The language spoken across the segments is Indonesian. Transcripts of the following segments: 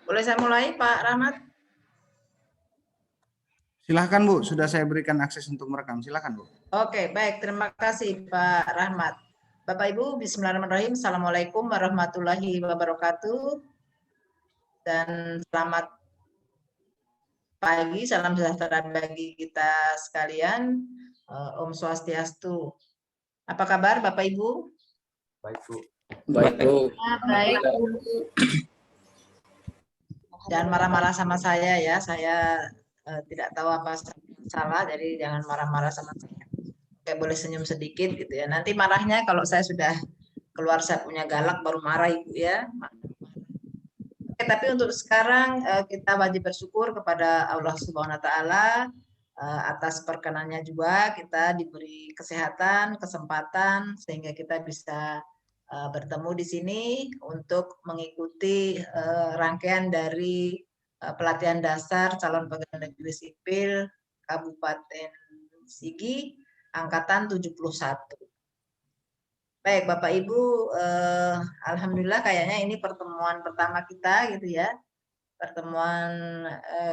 Boleh saya mulai, Pak Rahmat? Silahkan Bu, sudah saya berikan akses untuk merekam. Silahkan Bu. Oke, baik. Terima kasih Pak Rahmat. Bapak Ibu, bismillahirrahmanirrahim. Assalamualaikum warahmatullahi wabarakatuh. Dan selamat pagi, salam sejahtera bagi kita sekalian. Om Swastiastu. Apa kabar Bapak Ibu? Baik Bu. Baik Bu. Baik. Jangan marah-marah sama saya ya. Saya tidak tahu apa salah, jadi jangan marah-marah sama saya. Kayak boleh senyum sedikit gitu ya. Nanti marahnya kalau saya sudah keluar saya punya galak baru marah Ibu ya. Oke, tapi untuk sekarang kita wajib bersyukur kepada Allah Subhanahu wa taala atas perkenannya juga kita diberi kesehatan, kesempatan sehingga kita bisa bertemu di sini untuk mengikuti rangkaian dari pelatihan dasar calon pegawai negeri sipil Kabupaten Sigi angkatan 71. Baik Bapak Ibu, alhamdulillah kayaknya ini pertemuan pertama kita gitu ya. Pertemuan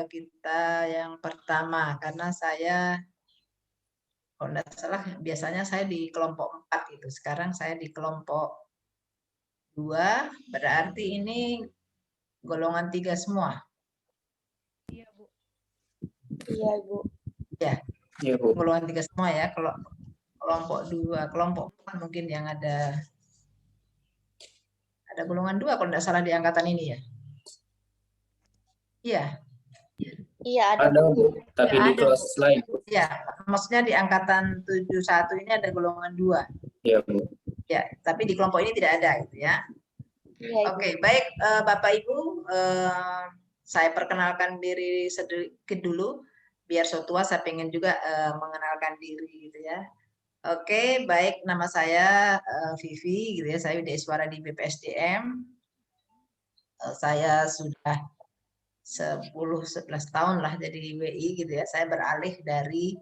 kita yang pertama karena saya kalau tidak salah biasanya saya di kelompok 4 gitu. Sekarang saya di kelompok 2, berarti ini golongan 3 semua. Iya, Bu. Iya, Bu. Ya. Iya, Bu. Golongan 3 semua ya. Kalau kelompok 2, kelompok 4 mungkin yang ada golongan 2 kalau tidak salah di angkatan ini ya. Iya. Iya, Ada Bu, tapi Ya, di ada, kelas Bu. lain. Ya, maksudnya di angkatan 71 ini ada golongan 2. Iya, Bu. Ya, tapi di kelompok ini tidak ada gitu ya. Iya, Oke, baik Bapak Ibu, saya perkenalkan diri sedikit dulu, biar so tua saya pengen juga mengenalkan diri gitu ya. Oke, baik, nama saya Vivi gitu ya, saya Widyaswara di BPSDM. Saya sudah 10-11 tahun lah jadi WI gitu ya. Saya beralih dari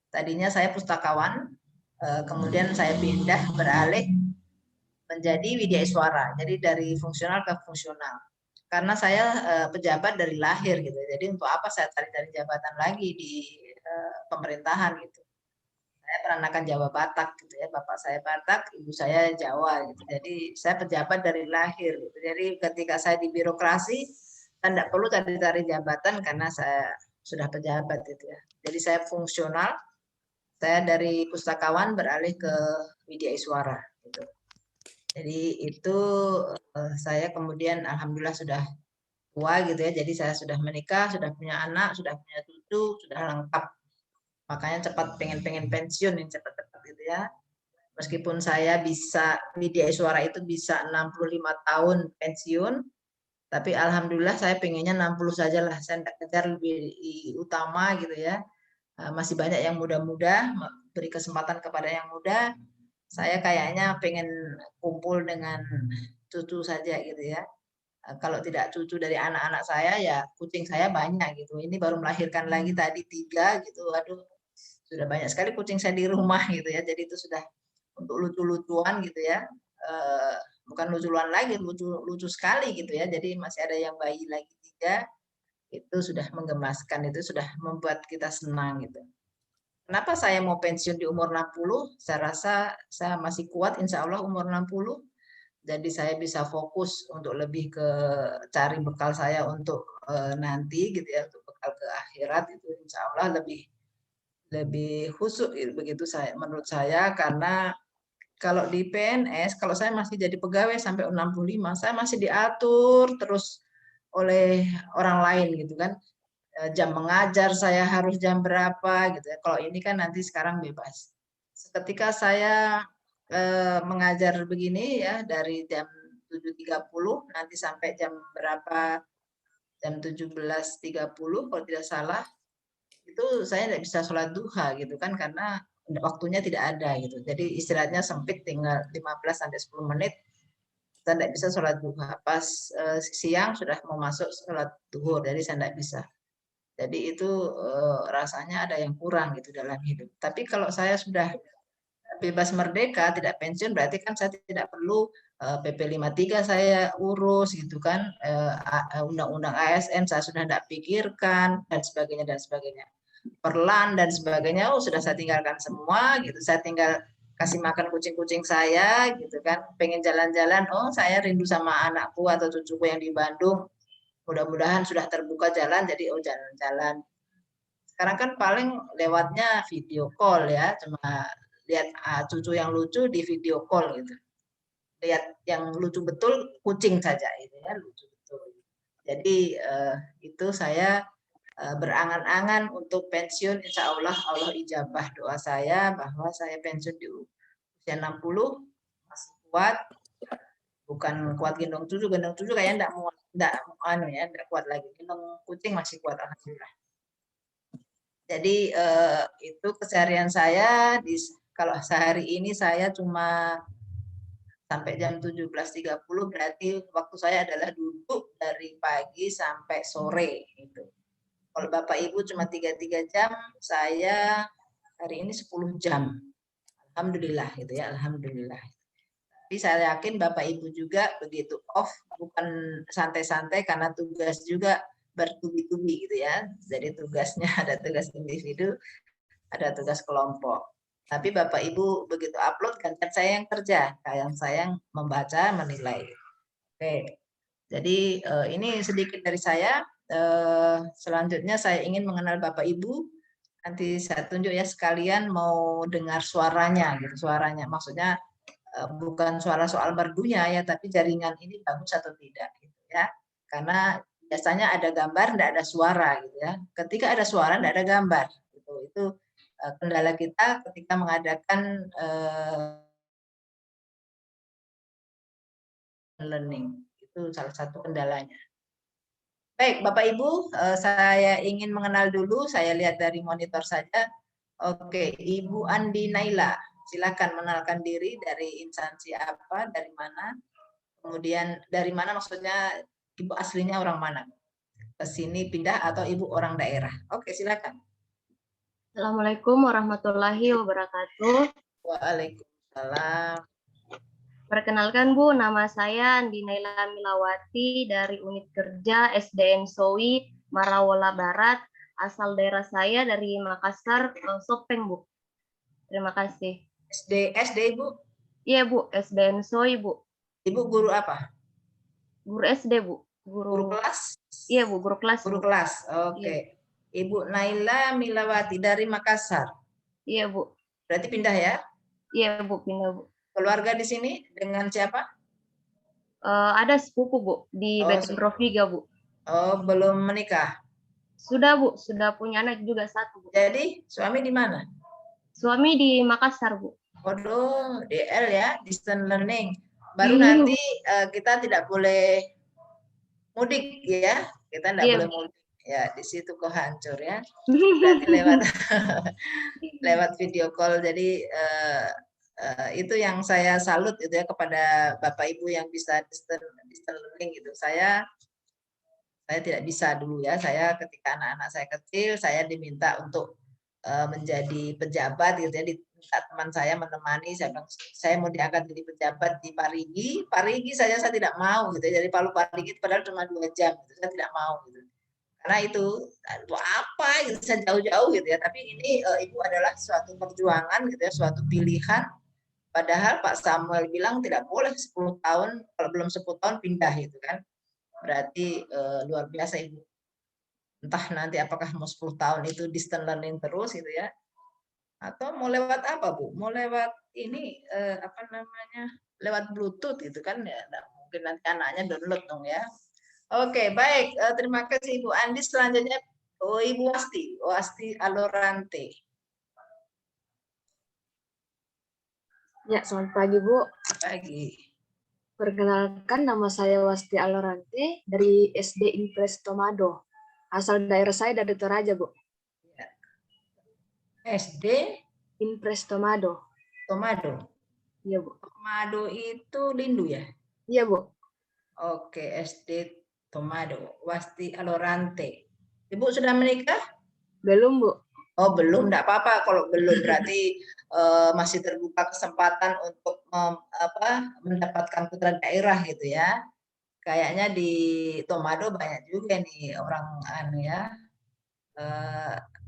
tadinya saya pustakawan, kemudian saya pindah beralih menjadi Widyaswara. Jadi dari fungsional ke fungsional. Karena saya pejabat dari lahir gitu. Jadi untuk apa saya cari-cari jabatan lagi di pemerintahan gitu. Saya peranakan Jawa Batak gitu ya. Bapak saya Batak, ibu saya Jawa gitu. Jadi saya pejabat dari lahir gitu. Jadi ketika saya di birokrasi, saya tidak perlu cari-cari jabatan karena saya sudah pejabat gitu ya. Jadi saya fungsional. Saya dari pustakawan beralih ke Widyaswara gitu. Jadi itu saya kemudian alhamdulillah sudah tua gitu ya. Jadi saya sudah menikah, sudah punya anak, sudah punya cucu, sudah lengkap. Makanya cepat pengen pensiun yang cepat-cepat gitu ya. Meskipun saya bisa Widyaswara itu bisa 65 tahun pensiun, tapi alhamdulillah saya pengennya 60 saja lah. Saya tidak kejar lebih utama gitu ya. Masih banyak yang muda-muda, beri kesempatan kepada yang muda. Saya kayaknya pengen kumpul dengan cucu saja gitu ya. Kalau tidak cucu dari anak-anak saya ya kucing saya banyak gitu. Ini baru melahirkan lagi tadi 3 gitu. Aduh, sudah banyak sekali kucing saya di rumah gitu ya. Jadi itu sudah untuk lucu-lucuan gitu ya. Bukan lucu-lucuan lagi, lucu sekali gitu ya. Jadi masih ada yang bayi lagi 3. Itu sudah menggemaskan, itu sudah membuat kita senang gitu. Kenapa saya mau pensiun di umur 60? Saya rasa saya masih kuat insya Allah umur 60. Jadi saya bisa fokus untuk lebih ke cari bekal saya untuk nanti gitu ya, untuk bekal ke akhirat itu insya Allah lebih khusyuk begitu menurut saya, karena kalau di PNS kalau saya masih jadi pegawai sampai 65 saya masih diatur terus oleh orang lain gitu kan. Jam mengajar saya harus jam berapa gitu ya. Kalau ini kan nanti sekarang bebas. Ketika saya mengajar begini ya dari jam 7.30 nanti sampai jam berapa, jam 17.30 kalau tidak salah, itu saya tidak bisa sholat duha gitu kan karena waktunya tidak ada gitu. Jadi istirahatnya sempit, tinggal 15-10 menit. Saya tidak bisa sholat duha. Pas siang sudah mau masuk sholat duhur, jadi saya tidak bisa. Jadi itu rasanya ada yang kurang gitu dalam hidup. Tapi kalau saya sudah bebas merdeka, tidak pensiun, berarti kan saya tidak perlu PP 53 saya urus gitu kan, undang-undang ASN saya sudah tidak pikirkan dan sebagainya dan sebagainya. Perlan dan sebagainya, oh sudah saya tinggalkan semua gitu. Saya tinggal kasih makan kucing-kucing saya gitu kan. Pengen jalan-jalan, oh saya rindu sama anakku atau cucuku yang di Bandung. Mudah-mudahan sudah terbuka jalan, jadi oh jalan-jalan. Sekarang kan paling lewatnya video call ya, cuma lihat cucu yang lucu di video call gitu. Lihat yang lucu betul kucing saja itu ya, lucu betul. Jadi itu saya berangan-angan untuk pensiun, insya Allah Allah ijabah doa saya bahwa saya pensiun di usia 60 masih kuat, bukan kuat gendong cucu kayaknya enggak kuat lagi, gendong kucing masih kuat alhamdulillah. Jadi itu keseharian saya kalau sehari ini saya cuma sampai jam 17.30 berarti waktu saya adalah duduk dari pagi sampai sore itu. Kalau Bapak Ibu cuma 3 jam, saya hari ini 10 jam. Alhamdulillah gitu ya, alhamdulillah. Tapi saya yakin Bapak Ibu juga begitu off bukan santai-santai karena tugas juga bertubi-tubi gitu ya. Jadi tugasnya ada tugas individu, ada tugas kelompok. Tapi Bapak Ibu begitu upload kan saya yang kerja, yang saya yang membaca, menilai. Oke. Jadi ini sedikit dari saya. Selanjutnya saya ingin mengenal Bapak Ibu. Nanti saya tunjuk ya sekalian mau dengar suaranya gitu, suaranya. Maksudnya bukan suara soal merdunya ya, tapi jaringan ini bagus atau tidak gitu ya. Karena biasanya ada gambar, tidak ada suara gitu ya. Ketika ada suara, tidak ada gambar. Gitu. Itu kendala kita ketika mengadakan learning. Itu salah satu kendalanya. Baik, Bapak Ibu, saya ingin mengenal dulu. Saya lihat dari monitor saja. Oke, Ibu Andi Naila, silakan mengenalkan diri dari instansi apa, dari mana. Kemudian dari mana maksudnya Ibu aslinya orang mana? Ke sini pindah atau Ibu orang daerah? Oke, silakan. Assalamualaikum warahmatullahi wabarakatuh. Waalaikumsalam. Perkenalkan Bu, nama saya Andi Naila Milawati dari Unit Kerja SDN Sowi, Marawola Barat. Asal daerah saya dari Makassar, Sopeng Bu. Terima kasih. SD Ibu? Iya Bu, SDN Sowi Bu. Ibu guru apa? Guru SD Bu. Guru kelas? Iya Bu, guru kelas. Guru kelas, oke. Iya. Ibu Naila Milawati dari Makassar. Iya Bu. Berarti pindah ya? Iya Bu, pindah Bu. Keluarga di sini dengan siapa? Ada sepupu Bu di Beten Rofiga Bu. Oh, belum menikah? Sudah Bu, sudah punya anak juga satu Bu. Jadi suami di mana? Suami di Makassar Bu. Waduh, DL ya, distance learning. Baru nanti kita tidak boleh mudik ya, kita tidak boleh mudik. Ya, di situ kok hancur ya. Berarti lewat video call. Jadi itu yang saya salut itu ya kepada Bapak Ibu yang bisa distance learning gitu. Saya tidak bisa dulu ya. Saya ketika anak-anak saya kecil, saya diminta untuk menjadi pejabat gitu ya. Diminta teman saya menemani. Saya mau diangkat jadi pejabat di Parigi. Parigi saya tidak mau gitu. Jadi Palu Parigi padahal cuma 2 jam. Gitu. Saya tidak mau gitu. Karena itu apa gitu, saya jauh-jauh gitu ya. Tapi ini Ibu adalah suatu perjuangan gitu ya, suatu pilihan. Padahal Pak Samuel bilang tidak boleh 10 tahun, kalau belum 10 tahun pindah gitu kan. Berarti luar biasa Ibu. Entah nanti apakah mau 10 tahun itu distance learning terus gitu ya. Atau mau lewat apa Bu? Mau lewat ini lewat Bluetooth gitu kan ya. Nah, mungkin nanti anaknya download dong ya. Oke, baik. Terima kasih Ibu Andi. Selanjutnya Ibu Wasti Alorante. Ya, selamat pagi Bu. Pagi. Perkenalkan, nama saya Wasti Alorante dari SD Impres Tomado. Asal daerah saya dari Toraja Bu. Ya. SD Impres Tomado. Tomado. Iya Bu. Tomado itu Lindu ya? Iya Bu. Oke, SD Tomado. Wasti Alorante. Ibu sudah menikah? Belum Bu. Oh belum, enggak apa-apa kalau belum berarti masih terbuka kesempatan untuk mendapatkan putra daerah gitu ya. Kayaknya di Tomado banyak juga nih orang ya.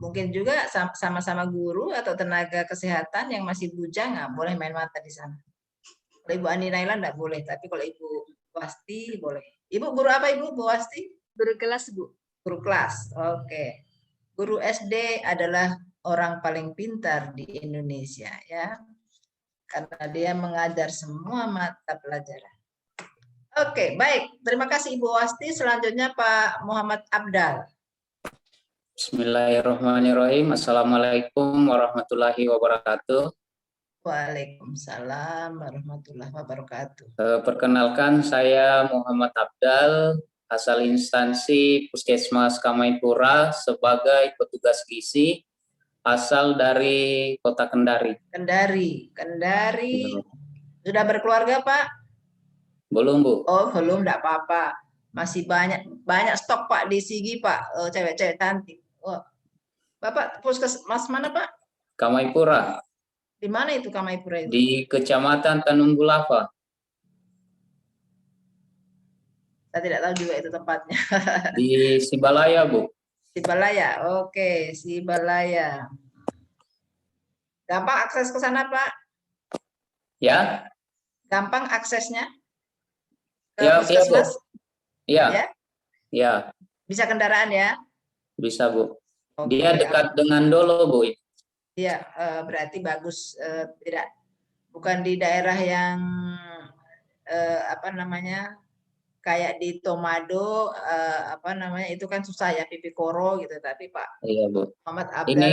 Mungkin juga sama-sama guru atau tenaga kesehatan yang masih bujang nggak boleh main mata di sana. Kalau Ibu Andi Naila nggak boleh, tapi kalau Ibu Wasti boleh. Ibu guru apa Ibu Bu Wasti? Guru kelas, Bu. Guru kelas, oke. Guru SD adalah orang paling pintar di Indonesia ya, karena dia mengajar semua mata pelajaran. Oke, baik. Terima kasih Ibu Wasti. Selanjutnya Pak Muhammad Abdal. Bismillahirrahmanirrahim. Assalamualaikum warahmatullahi wabarakatuh. Waalaikumsalam warahmatullahi wabarakatuh. Perkenalkan, saya Muhammad Abdal, asal instansi Puskesmas Kamaipura sebagai petugas gizi, asal dari Kota Kendari. Kendari. Sudah berkeluarga Pak? Belum, Bu. Oh, belum, enggak apa-apa. Masih banyak stok Pak di Sigi Pak, cewek-cewek cantik. Oh. Bapak puskesmas mana Pak? Kamaipura. Di mana itu Kamaipura itu? Di Kecamatan Tanjung Bulava. Saya tidak tahu juga itu tempatnya. Di Sibalaya, Bu. Sibalaya, oke, Sibalaya. Gampang akses ke sana Pak? Ya? Gampang aksesnya? Ke Ya, puskesmas? Iya. Ya? Ya, Bisa kendaraan ya? bisa, Bu. Oke. Dia dekat dengan Dolo, Bu. Iya, berarti bagus. Bukan di daerah yang kayak di Tomado, itu kan susah ya, Pipikoro gitu. Tapi Pak Iya, Bu. Muhammad Ini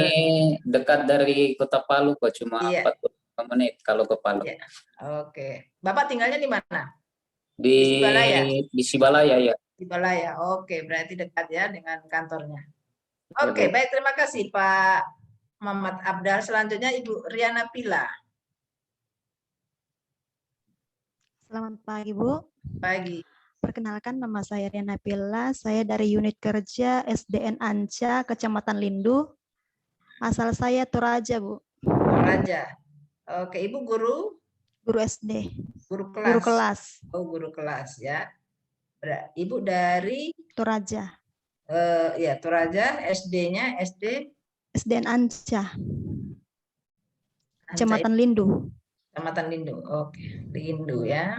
Abdal. dekat dari Kota Palu kok, cuma Iya. 45 menit kalau ke Palu. Iya. Oke. Bapak tinggalnya di mana? Di Sibalaya? Di Sibalaya, ya. Sibalaya. Oke, berarti dekat ya dengan kantornya. Ya, Oke, Bu. baik, terima kasih Pak Muhammad Abdal. Selanjutnya Ibu Riana Pila. Selamat pagi, Bu. Pagi. Perkenalkan, nama saya Riana Pila. Saya dari unit kerja SDN Anca, Kecamatan Lindu. Asal saya Toraja, Bu. Toraja. Oke, Ibu guru? Guru SD. Guru kelas? Guru kelas. Oh, guru kelas ya. Ibu dari? Toraja. Ya, Toraja. SD-nya SD? SDN Anca. Kecamatan Lindu. Kecamatan Lindu. Oke, Lindu ya.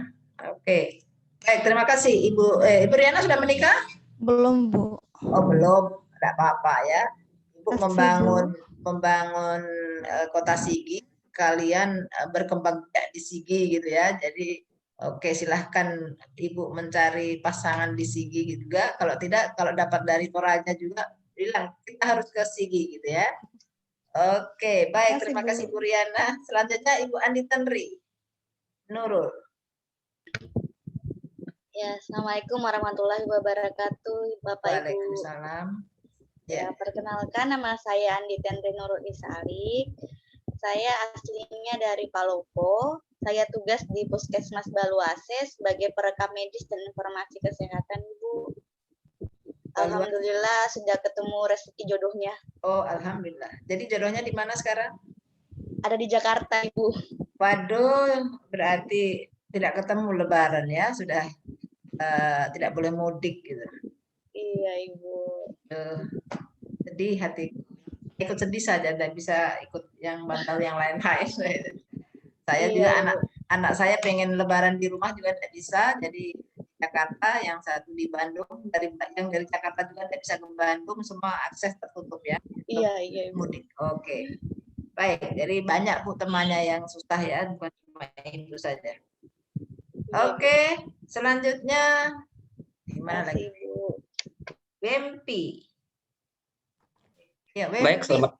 Oke. Baik, terima kasih Ibu. Ibu Riana sudah menikah? Belum, Bu. Oh, belum. Tidak apa-apa ya. Ibu Kasih, membangun Kota Sigi. Kalian berkembang di Sigi gitu ya. Jadi oke, silahkan Ibu mencari pasangan di Sigi juga. Kalau tidak, kalau dapat dari Toraja juga, bilang kita harus ke Sigi gitu ya. Oke, baik. Terima kasih Bu Riana. Selanjutnya Ibu Andi Tenri Nurul. Ya, Assalamualaikum warahmatullahi wabarakatuh, Bapak Ibu. Waalaikumsalam. Ya, perkenalkan, nama saya Andi Tenri Nurul Isalik. Saya aslinya dari Palopo. Saya tugas di Puskesmas Baluase sebagai perekam medis dan informasi kesehatan, Ibu. Alhamdulillah sudah ketemu rezeki jodohnya. Oh, alhamdulillah. Jadi jodohnya di mana sekarang? Ada di Jakarta, Ibu. Waduh, berarti tidak ketemu Lebaran ya, sudah tidak boleh mudik gitu. Iya, Ibu. Sedih hatiku. Ikut sedih saja, tidak bisa ikut yang bantal yang lain-lain. Saya juga anak saya pengen Lebaran di rumah juga tidak bisa, jadi Jakarta, yang satu di Bandung, yang dari Jakarta juga tidak bisa ke Bandung, semua akses tertutup ya. Iya, Ibu. Mudik. Oke. Baik, jadi banyak Bu temannya yang susah ya, bukan cuma itu saja. Oke, selanjutnya di mana lagi? Wempi. Ya, Wempi. Baik, selamat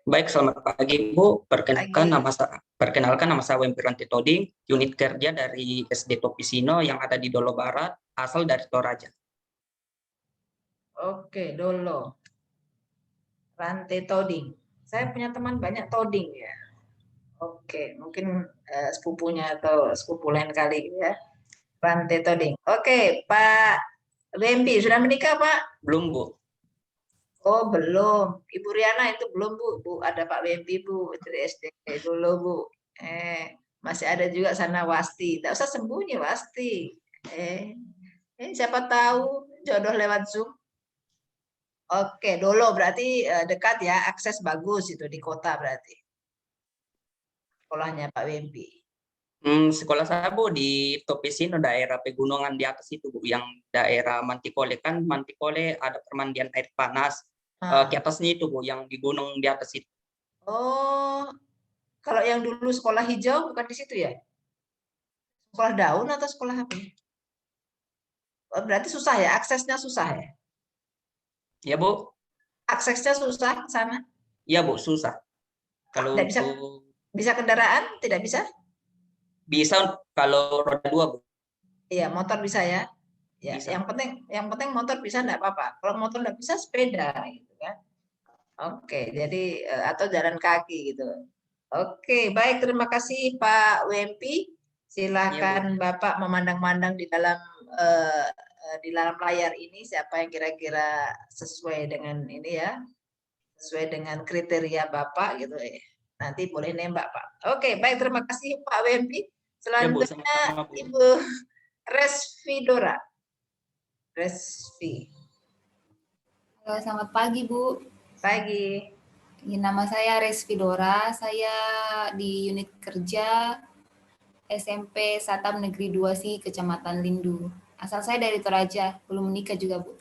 Baik, selamat pagi Bu. Perkenalkan nama saya Wempi Ranti Toding, unit kerja dari SD Topisino yang ada di Dolo Barat, asal dari Toraja. Oke, Dolo. Ranti Toding. Saya punya teman banyak Toding ya. Oke, mungkin sepupunya atau sepupu lain kali ya. Ranti Toding. Oke, Pak Wempi sudah menikah, Pak? Belum, Bu. Oh, belum. Ibu Riana itu belum, Bu. Bu, ada Pak Wempi, Bu, dari SD dulu, Bu. Masih ada juga sana Wasti. Tidak usah sembunyi Wasti. Siapa tahu jodoh lewat Zoom. Oke, Dolo berarti dekat ya, akses bagus itu di kota berarti. Sekolahnya Pak Wempi. Sekolah saya Bu di Topisino, daerah pegunungan di atas itu Bu, yang daerah Mantikole. Kan Mantikole ada permandian air panas. Di atasnya itu Bu, yang di gunung di atas itu. Oh, kalau yang dulu sekolah hijau bukan di situ ya? Sekolah daun atau sekolah apa? Oh, berarti susah ya, aksesnya susah ya? Ya Bu? Aksesnya susah ke sana? Iya Bu, susah. Kalau Tidak bisa, bisa kendaraan? Tidak bisa? Bisa kalau roda 2 Bu. Iya, motor bisa ya. Ya, Bisa. yang penting motor bisa enggak apa-apa. Kalau motor enggak bisa sepeda gitu kan. Oke, jadi atau jalan kaki gitu. Oke, baik, terima kasih Pak Wempi. Silakan Bapak memandang-mandang di dalam layar ini siapa yang kira-kira sesuai dengan ini ya. Sesuai dengan kriteria Bapak gitu ya. Nanti boleh nembak Pak. Oke, baik, terima kasih Pak Wempi. Selanjutnya Ibu Resvidora. Resvi. Halo, selamat pagi Bu. Pagi. Nama saya Resvidora. Saya di unit kerja SMP Satam Negeri 2 Si, Kecamatan Lindu. Asal saya dari Toraja, belum menikah juga Bu.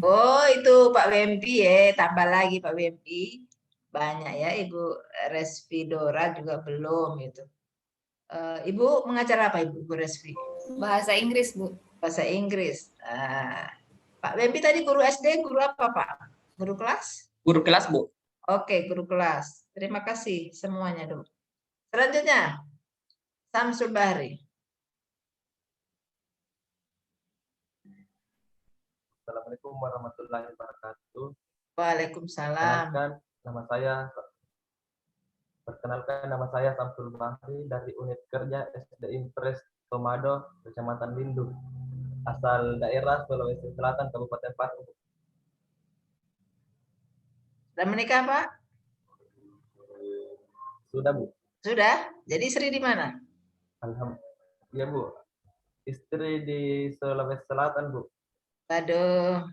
Oh, itu Pak Wempi ya, tambah lagi Pak Wempi. Banyak ya Ibu Resvidora juga belum itu. Ibu mengajar apa Ibu Resvi? Bahasa Inggris Bu. Bahasa Inggris. Pak Wempi tadi guru SD, guru apa Pak? Guru kelas? Guru kelas Bu. Oke, guru kelas. Terima kasih semuanya dulu. Selanjutnya, Samsul Bahri. Assalamualaikum warahmatullahi wabarakatuh. Waalaikumsalam. Perkenalkan nama saya Samsul Bahri dari unit kerja SD Impres Tomado, Kecamatan Lindu. Asal daerah Sulawesi Selatan, Kabupaten Patu. Sudah menikah Pak? Sudah Bu. Sudah? Jadi istri di mana? Alhamdulillah. Ya Bu. Istri di Sulawesi Selatan Bu. Aduh,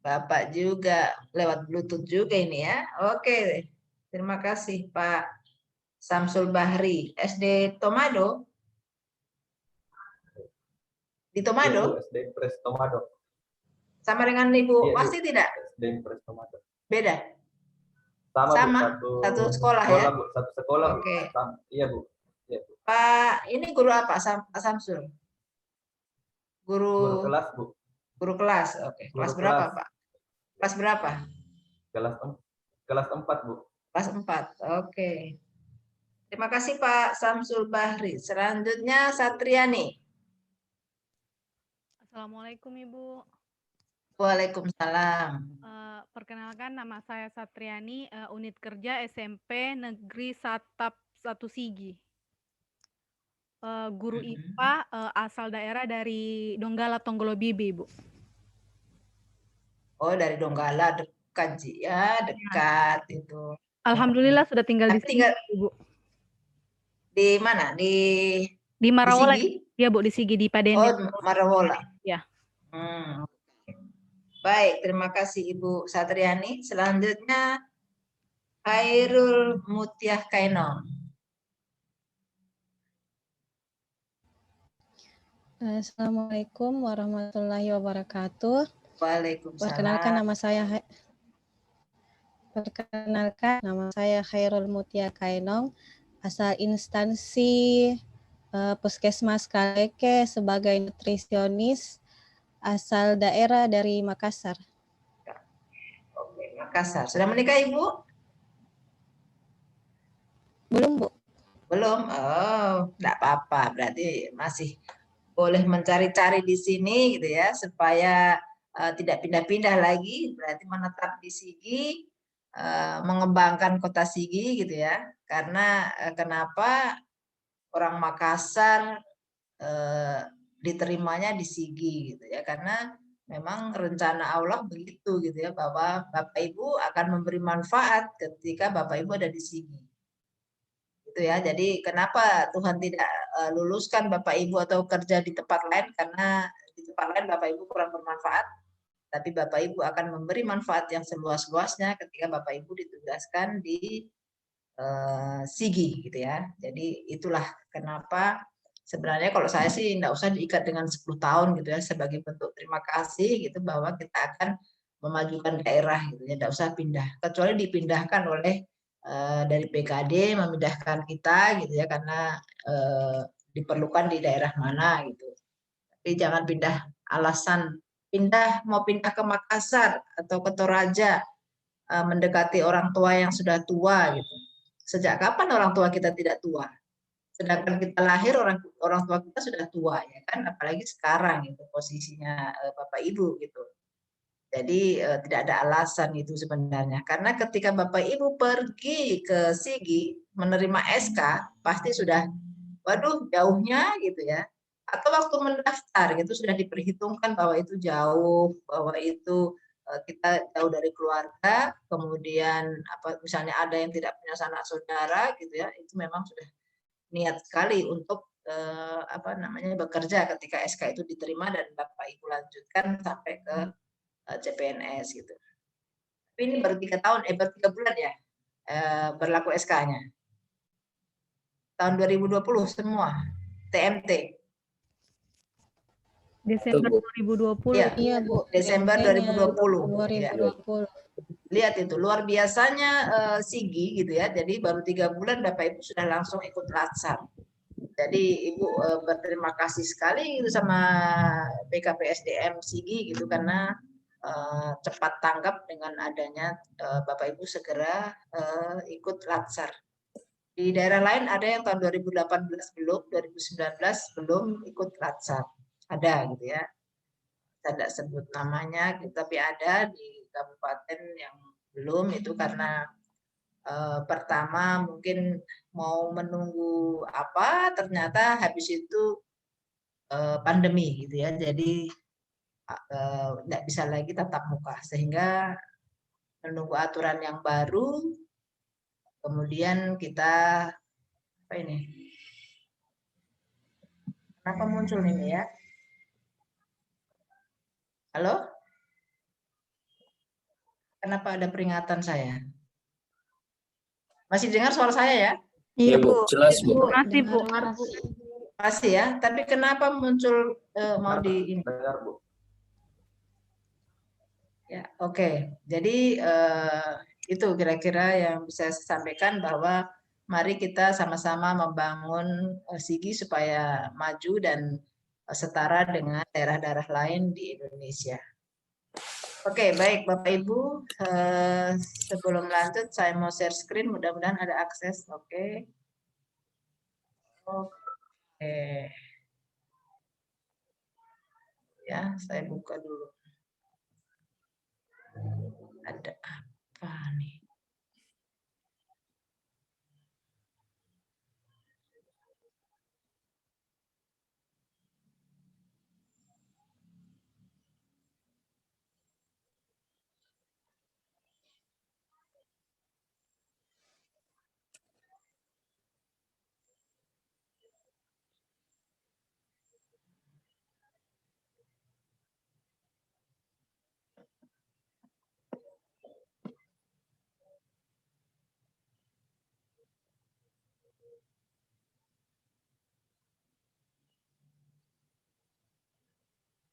Bapak juga lewat Bluetooth juga ini ya. Oke, terima kasih Pak Samsul Bahri. SD Tomado? Di Tomado? Ya, SD Impres Tomado. Sama dengan Ibu Wasti tidak? SD Impres Tomado. Beda? Sama Bu, satu sekolah ya? Bu, satu sekolah. Oke. Iya Bu. Ya, Bu. Pak, ini guru apa Pak Samsul? Guru kelas Bu. Guru kelas, oke. Kelas berapa Pak? Kelas berapa? Kelas 4 Bu. Kelas 4, oke. Terima kasih Pak Samsul Bahri. Selanjutnya Satriani. Assalamualaikum Ibu. Waalaikumsalam. Perkenalkan nama saya Satriani, unit kerja SMP Negeri Satap 1 Sigi. Guru IPA asal daerah dari Donggala Tonggolo Bibi, Bu. Oh, dari Donggala, dekat ya, dekat itu. Alhamdulillah sudah tinggal di sini, Bu. Di mana? Di Marawola. Sigi? Ya, Bu, di Sigi di Padene. Oh, Marawola. Ya. Baik, terima kasih Ibu Satriani. Selanjutnya Khairul Mutiah Kainom. Assalamualaikum warahmatullahi wabarakatuh. Waalaikumsalam. Perkenalkan nama saya Khairul Mutia Kainong, asal instansi Puskesmas Kaleke sebagai nutrisionis, asal daerah dari Makassar. Oke, Makassar. Sudah menikah Ibu? Belum Bu. Belum? Oh, enggak apa-apa. Berarti masih boleh mencari-cari di sini gitu ya, supaya tidak pindah-pindah lagi, berarti menetap di Sigi, mengembangkan kota Sigi gitu ya. Karena kenapa orang Makassar diterimanya di Sigi gitu ya, karena memang rencana Allah begitu gitu ya, bahwa Bapak Ibu akan memberi manfaat ketika Bapak Ibu ada di Sigi. Itu ya. Jadi kenapa Tuhan tidak luluskan Bapak Ibu atau kerja di tempat lain, karena di tempat lain Bapak Ibu kurang bermanfaat, tapi Bapak Ibu akan memberi manfaat yang seluas-luasnya ketika Bapak Ibu ditugaskan di Sigi gitu ya. Jadi itulah kenapa sebenarnya kalau saya sih enggak usah diikat dengan 10 tahun gitu ya, sebagai bentuk terima kasih gitu bahwa kita akan memajukan daerah gitu ya, enggak usah pindah. Kecuali dipindahkan oleh dari PKD memindahkan kita gitu ya, karena diperlukan di daerah mana gitu. Tapi jangan pindah alasan mau pindah ke Makassar atau ke Toraja mendekati orang tua yang sudah tua gitu. Sejak kapan orang tua kita tidak tua? Sedangkan kita lahir orang tua kita sudah tua ya kan, apalagi sekarang itu posisinya Bapak Ibu gitu. Jadi tidak ada alasan itu sebenarnya, karena ketika Bapak Ibu pergi ke Sigi menerima SK pasti sudah, waduh jauhnya gitu ya. Atau waktu mendaftar gitu sudah diperhitungkan bahwa itu jauh, bahwa itu kita jauh dari keluarga, kemudian misalnya ada yang tidak punya sanak saudara gitu ya, itu memang sudah niat sekali untuk bekerja ketika SK itu diterima dan Bapak Ibu lanjutkan sampai ke CPNS gitu. Tapi ini baru 3 tahun, baru 3 bulan ya berlaku SK-nya. Tahun 2020 semua TMT. Desember 2020. Iya, Bu. Desember 2020. 2020. Ya. Lihat itu luar biasanya Sigi gitu ya. Jadi baru 3 bulan Bapak Ibu sudah langsung ikut latsar. Jadi Ibu berterima kasih sekali gitu sama BKPSDM Sigi gitu, karena cepat tanggap dengan adanya Bapak Ibu segera ikut latsar. Di daerah lain ada yang tahun 2018 belum, 2019 belum ikut latsar. Ada gitu ya. Saya tidak sebut namanya, tapi ada di kabupaten yang belum, itu karena pertama mungkin mau menunggu ternyata habis itu pandemi gitu ya. Jadi tidak bisa lagi tatap muka, sehingga menunggu aturan yang baru, kemudian kita kenapa muncul ini ya? Halo? Kenapa ada peringatan saya? Masih dengar suara saya ya? Iya, Bu. Jelas, Bu. Masih, Bu. Masih ya, tapi kenapa muncul mau di ini? Dengar, Bu. Ya, oke. Jadi itu kira-kira yang bisa saya sampaikan, bahwa mari kita sama-sama membangun Sigi supaya maju dan setara dengan daerah-daerah lain di Indonesia. Oke, baik Bapak Ibu, sebelum lanjut saya mau share screen, mudah-mudahan ada akses. Oke. Ya, saya buka dulu. Ada apa nih?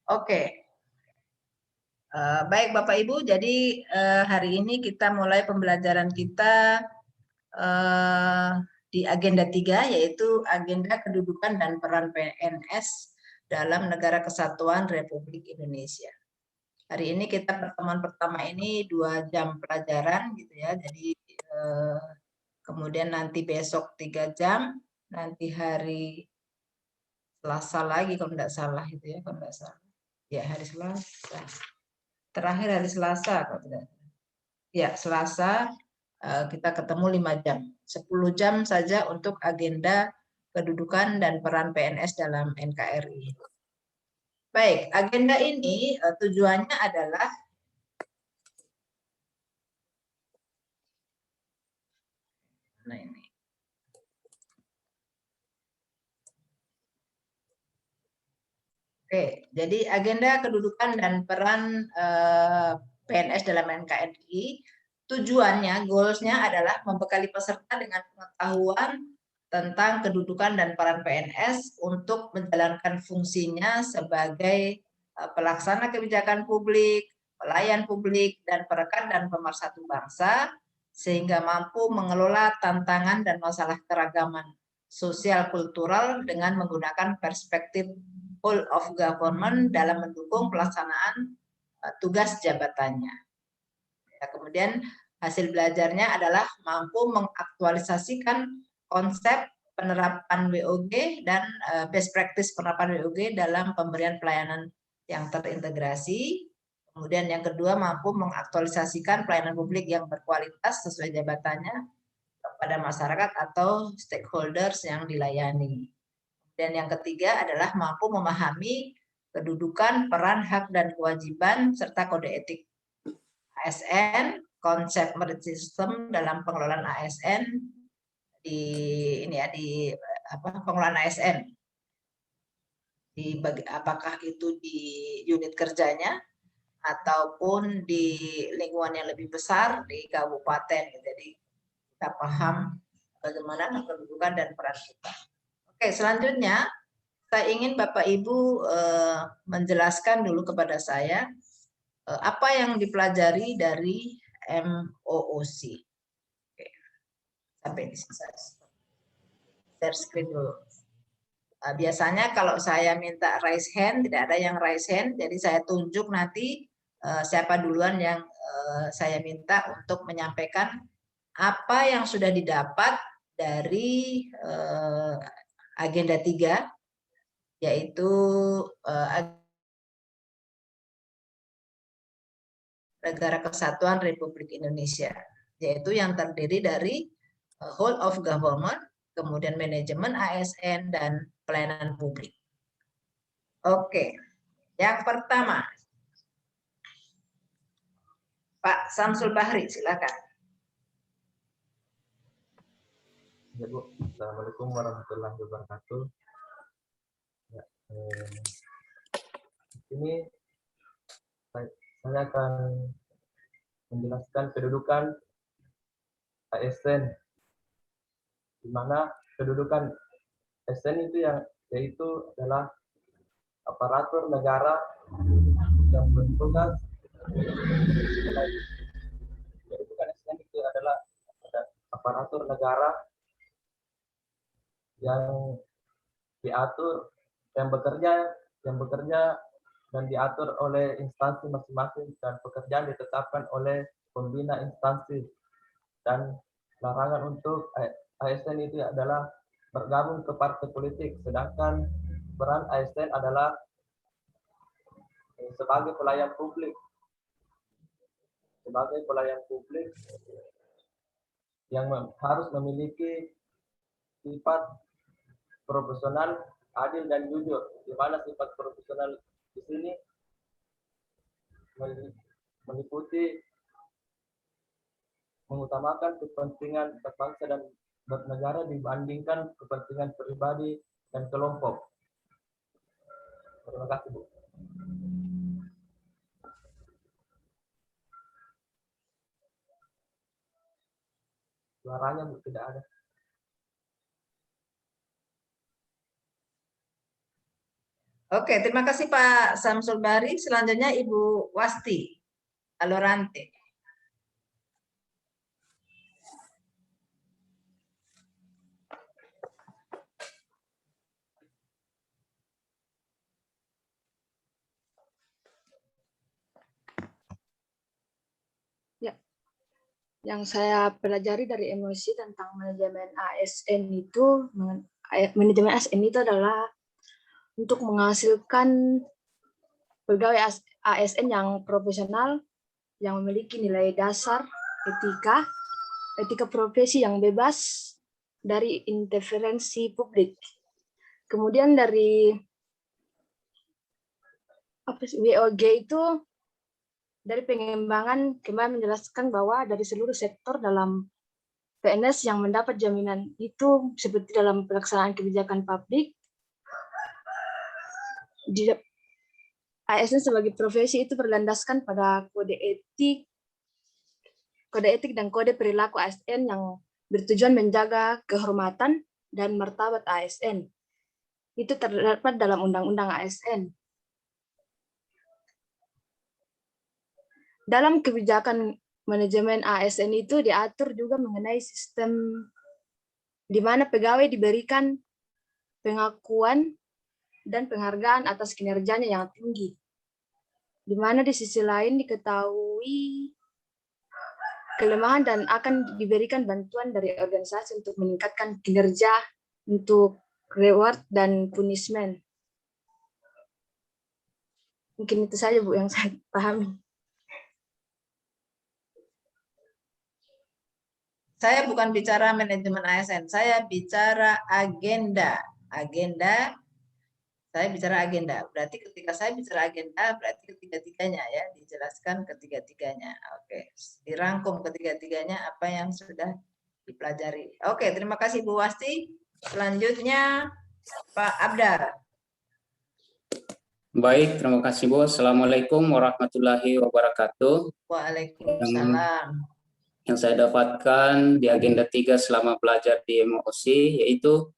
Oke. Baik Bapak Ibu, jadi hari ini kita mulai pembelajaran kita di agenda 3, yaitu agenda kedudukan dan peran PNS dalam Negara Kesatuan Republik Indonesia. Hari ini kita pertemuan pertama ini 2 jam pelajaran gitu ya, jadi kemudian nanti besok 3 jam, nanti hari Selasa lagi kalau tidak salah itu ya, kalau tidak salah. Ya, hari Selasa. Terakhir hari Selasa kalau tidak. Ya, Selasa kita ketemu 5 jam. 10 jam saja untuk agenda kedudukan dan peran PNS dalam NKRI. Baik, agenda ini tujuannya adalah Oke, jadi agenda kedudukan dan peran PNS dalam NKRI, tujuannya, goals-nya adalah membekali peserta dengan pengetahuan tentang kedudukan dan peran PNS untuk menjalankan fungsinya sebagai pelaksana kebijakan publik, pelayan publik, dan perekat dan pemersatu bangsa, sehingga mampu mengelola tantangan dan masalah keragaman sosial kultural dengan menggunakan perspektif whole of government dalam mendukung pelaksanaan tugas jabatannya. Ya, kemudian hasil belajarnya adalah mampu mengaktualisasikan konsep penerapan WOG dan best practice penerapan WOG dalam pemberian pelayanan yang terintegrasi. Kemudian yang kedua, mampu mengaktualisasikan pelayanan publik yang berkualitas sesuai jabatannya kepada masyarakat atau stakeholders yang dilayani. Dan yang ketiga adalah mampu memahami kedudukan, peran, hak, dan kewajiban, serta kode etik ASN, konsep merit system dalam pengelolaan ASN, pengelolaan ASN. Apakah itu di unit kerjanya, ataupun di lingkungan yang lebih besar, di kabupaten. Jadi kita paham bagaimana kedudukan dan peran kita. Oke, selanjutnya saya ingin Bapak Ibu menjelaskan dulu kepada saya apa yang dipelajari dari MOOC. Oke. Sampai di sini saya share screen dulu. Biasanya kalau saya minta raise hand, tidak ada yang raise hand, jadi saya tunjuk nanti siapa duluan yang saya minta untuk menyampaikan apa yang sudah didapat dari agenda 3, yaitu Negara Kesatuan Republik Indonesia, yaitu yang terdiri dari whole of government, kemudian manajemen ASN, dan pelayanan publik. Oke, yang pertama, Pak Samsul Bahri, silakan. Ya, Bu. Assalamualaikum warahmatullahi wabarakatuh. Ya, ini saya akan menjelaskan kedudukan ASN, di mana kedudukan ASN itu yaitu adalah aparatur negara yang bertugas. Kedudukan ASN itu adalah aparatur negara yang diatur, yang bekerja dan diatur oleh instansi masing-masing, dan pekerjaan ditetapkan oleh pembina instansi. Dan larangan untuk ASN itu adalah bergabung ke partai politik, sedangkan peran ASN adalah sebagai pelayan publik. Sebagai pelayan publik yang harus memiliki sifat profesional, adil, dan jujur. Di mana sifat profesional di sini meliputi mengutamakan kepentingan berbangsa dan bernegara dibandingkan kepentingan pribadi dan kelompok. Terima kasih, Bu. Suaranya, Bu, tidak ada. Oke, terima kasih Pak Samsul Bahri. Selanjutnya Ibu Wasti Alorante. Ya, yang saya pelajari dari MOOC tentang manajemen ASN itu, manajemen ASN itu adalah untuk menghasilkan pegawai ASN yang profesional, yang memiliki nilai dasar, etika profesi yang bebas dari interferensi publik. Kemudian dari WOG itu, dari pengembangan kemarin menjelaskan bahwa dari seluruh sektor dalam PNS yang mendapat jaminan itu, seperti dalam pelaksanaan kebijakan publik, ASN sebagai profesi itu berlandaskan pada kode etik dan kode perilaku ASN yang bertujuan menjaga kehormatan dan martabat ASN. Itu terdapat dalam Undang-Undang ASN. Dalam kebijakan manajemen ASN itu diatur juga mengenai sistem di mana pegawai diberikan pengakuan dan penghargaan atas kinerjanya yang tinggi. Di mana di sisi lain diketahui kelemahan dan akan diberikan bantuan dari organisasi untuk meningkatkan kinerja untuk reward dan punishment. Mungkin itu saja Bu yang saya pahami. Saya bukan bicara manajemen ASN, saya bicara agenda. Saya bicara agenda. Berarti ketika saya bicara agenda, berarti ketiga-tiganya ya, dijelaskan ketiga-tiganya. Oke, dirangkum ketiga-tiganya apa yang sudah dipelajari. Oke, terima kasih Bu Wasti. Selanjutnya Pak Abdar. Baik, terima kasih Bu. Assalamualaikum warahmatullahi wabarakatuh. Waalaikumsalam. Yang saya dapatkan di agenda 3 selama belajar di MOC yaitu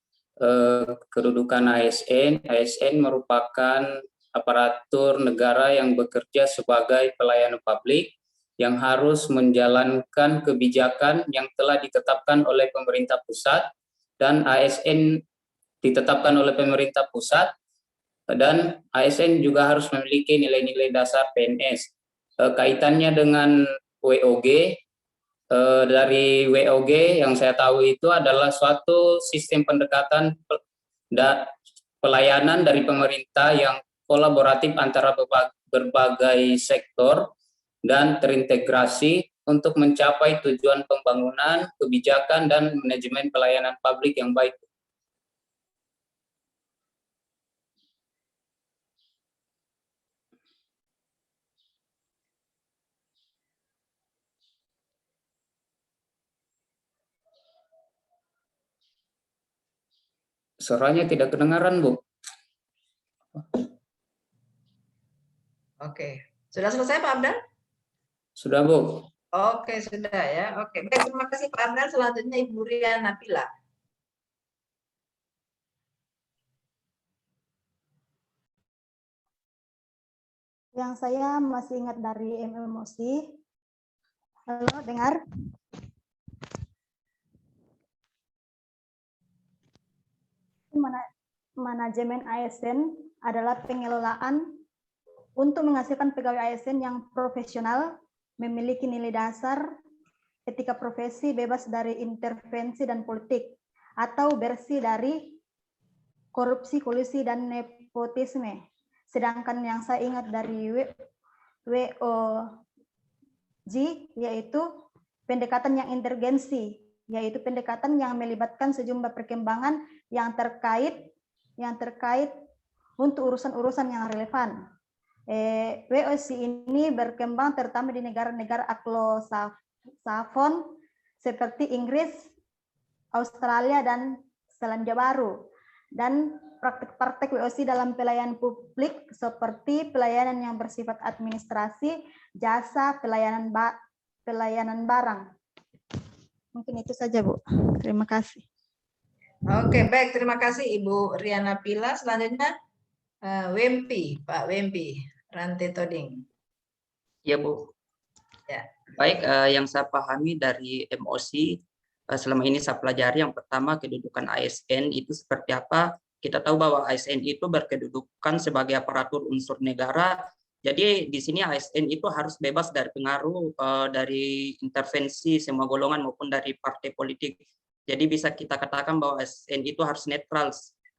kedudukan ASN. ASN merupakan aparatur negara yang bekerja sebagai pelayan publik yang harus menjalankan kebijakan yang telah ditetapkan oleh pemerintah pusat, dan ASN ditetapkan oleh pemerintah pusat, dan ASN juga harus memiliki nilai-nilai dasar PNS. Kaitannya dengan WOG, dari WOG yang saya tahu itu adalah suatu sistem pendekatan pelayanan dari pemerintah yang kolaboratif antara berbagai sektor dan terintegrasi untuk mencapai tujuan pembangunan, kebijakan, dan manajemen pelayanan publik yang baik. Suaranya tidak kedengaran, Bu. Oke, sudah selesai Pak Abdar? Sudah, Bu. Oke, sudah ya. Oke, baik, terima kasih Pak Abdar. Selanjutnya Ibu Rian Napila. Yang saya masih ingat dari MMOC. Halo, dengar? Manajemen ASN adalah pengelolaan untuk menghasilkan pegawai ASN yang profesional, memiliki nilai dasar, etika profesi, bebas dari intervensi dan politik, atau bersih dari korupsi, kolusi, dan nepotisme. Sedangkan yang saya ingat dari WOG yaitu pendekatan yang intergensi, yaitu pendekatan yang melibatkan sejumlah perkembangan yang terkait untuk urusan-urusan yang relevan. WOC ini berkembang terutama di negara-negara Anglo-Saxon seperti Inggris, Australia, dan Selandia Baru. Dan praktek-praktek WOC dalam pelayanan publik seperti pelayanan yang bersifat administrasi, jasa, pelayanan barang. Mungkin itu saja, Bu. Terima kasih. Oke, baik. Terima kasih Ibu Riana Pila. Selanjutnya Wempi, Pak Wempi, Ranti Toding. Ya, Bu. Ya. Baik, yang saya pahami dari MOC, selama ini saya pelajari yang pertama kedudukan ASN itu seperti apa. Kita tahu bahwa ASN itu berkedudukan sebagai aparatur unsur negara. Jadi di sini ASN itu harus bebas dari pengaruh dari intervensi semua golongan maupun dari partai politik. Jadi bisa kita katakan bahwa ASN itu harus netral,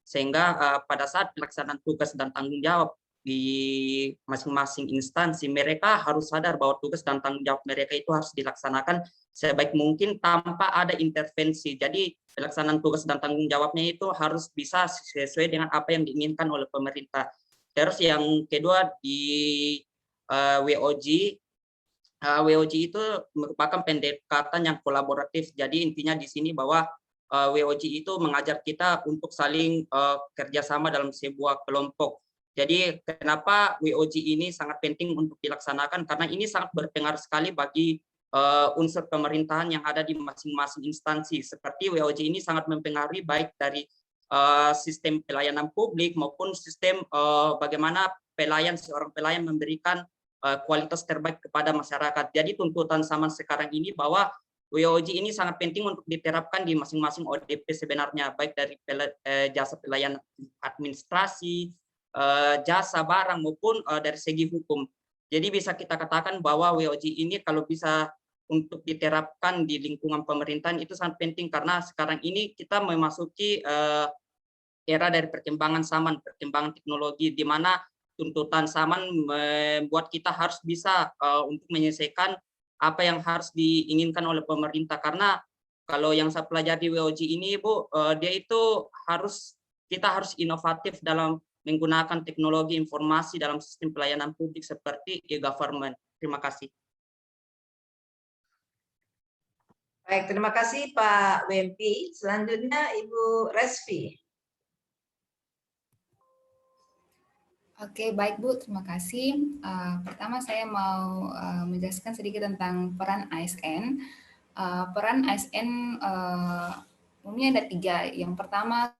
sehingga pada saat pelaksanaan tugas dan tanggung jawab di masing-masing instansi, mereka harus sadar bahwa tugas dan tanggung jawab mereka itu harus dilaksanakan sebaik mungkin tanpa ada intervensi. Jadi pelaksanaan tugas dan tanggung jawabnya itu harus bisa sesuai dengan apa yang diinginkan oleh pemerintah. Terus yang kedua di WOG, WOG itu merupakan pendekatan yang kolaboratif. Jadi intinya di sini bahwa WOG itu mengajar kita untuk saling kerjasama dalam sebuah kelompok. Jadi kenapa WOG ini sangat penting untuk dilaksanakan, karena ini sangat berpengaruh sekali bagi unsur pemerintahan yang ada di masing-masing instansi. Seperti WOG ini sangat mempengaruhi baik dari sistem pelayanan publik maupun sistem bagaimana seorang pelayan memberikan kualitas terbaik kepada masyarakat. Jadi tuntutan zaman sekarang ini bahwa WOG ini sangat penting untuk diterapkan di masing-masing ODP sebenarnya, baik dari jasa pelayanan administrasi, jasa barang maupun dari segi hukum. Jadi bisa kita katakan bahwa WOG ini kalau bisa untuk diterapkan di lingkungan pemerintahan itu sangat penting, karena sekarang ini kita memasuki era dari perkembangan zaman, perkembangan teknologi, di mana tuntutan zaman membuat kita harus bisa untuk menyelesaikan apa yang harus diinginkan oleh pemerintah. Karena kalau yang saya pelajari di WOG ini, Bu, dia itu kita harus inovatif dalam menggunakan teknologi informasi dalam sistem pelayanan publik seperti e-government. Terima kasih. Baik, terima kasih Pak Wempi. Selanjutnya Ibu Resvi. Oke, baik Bu, terima kasih. Pertama saya mau menjelaskan sedikit tentang peran ASN. Peran ASN umumnya ada 3. Yang pertama,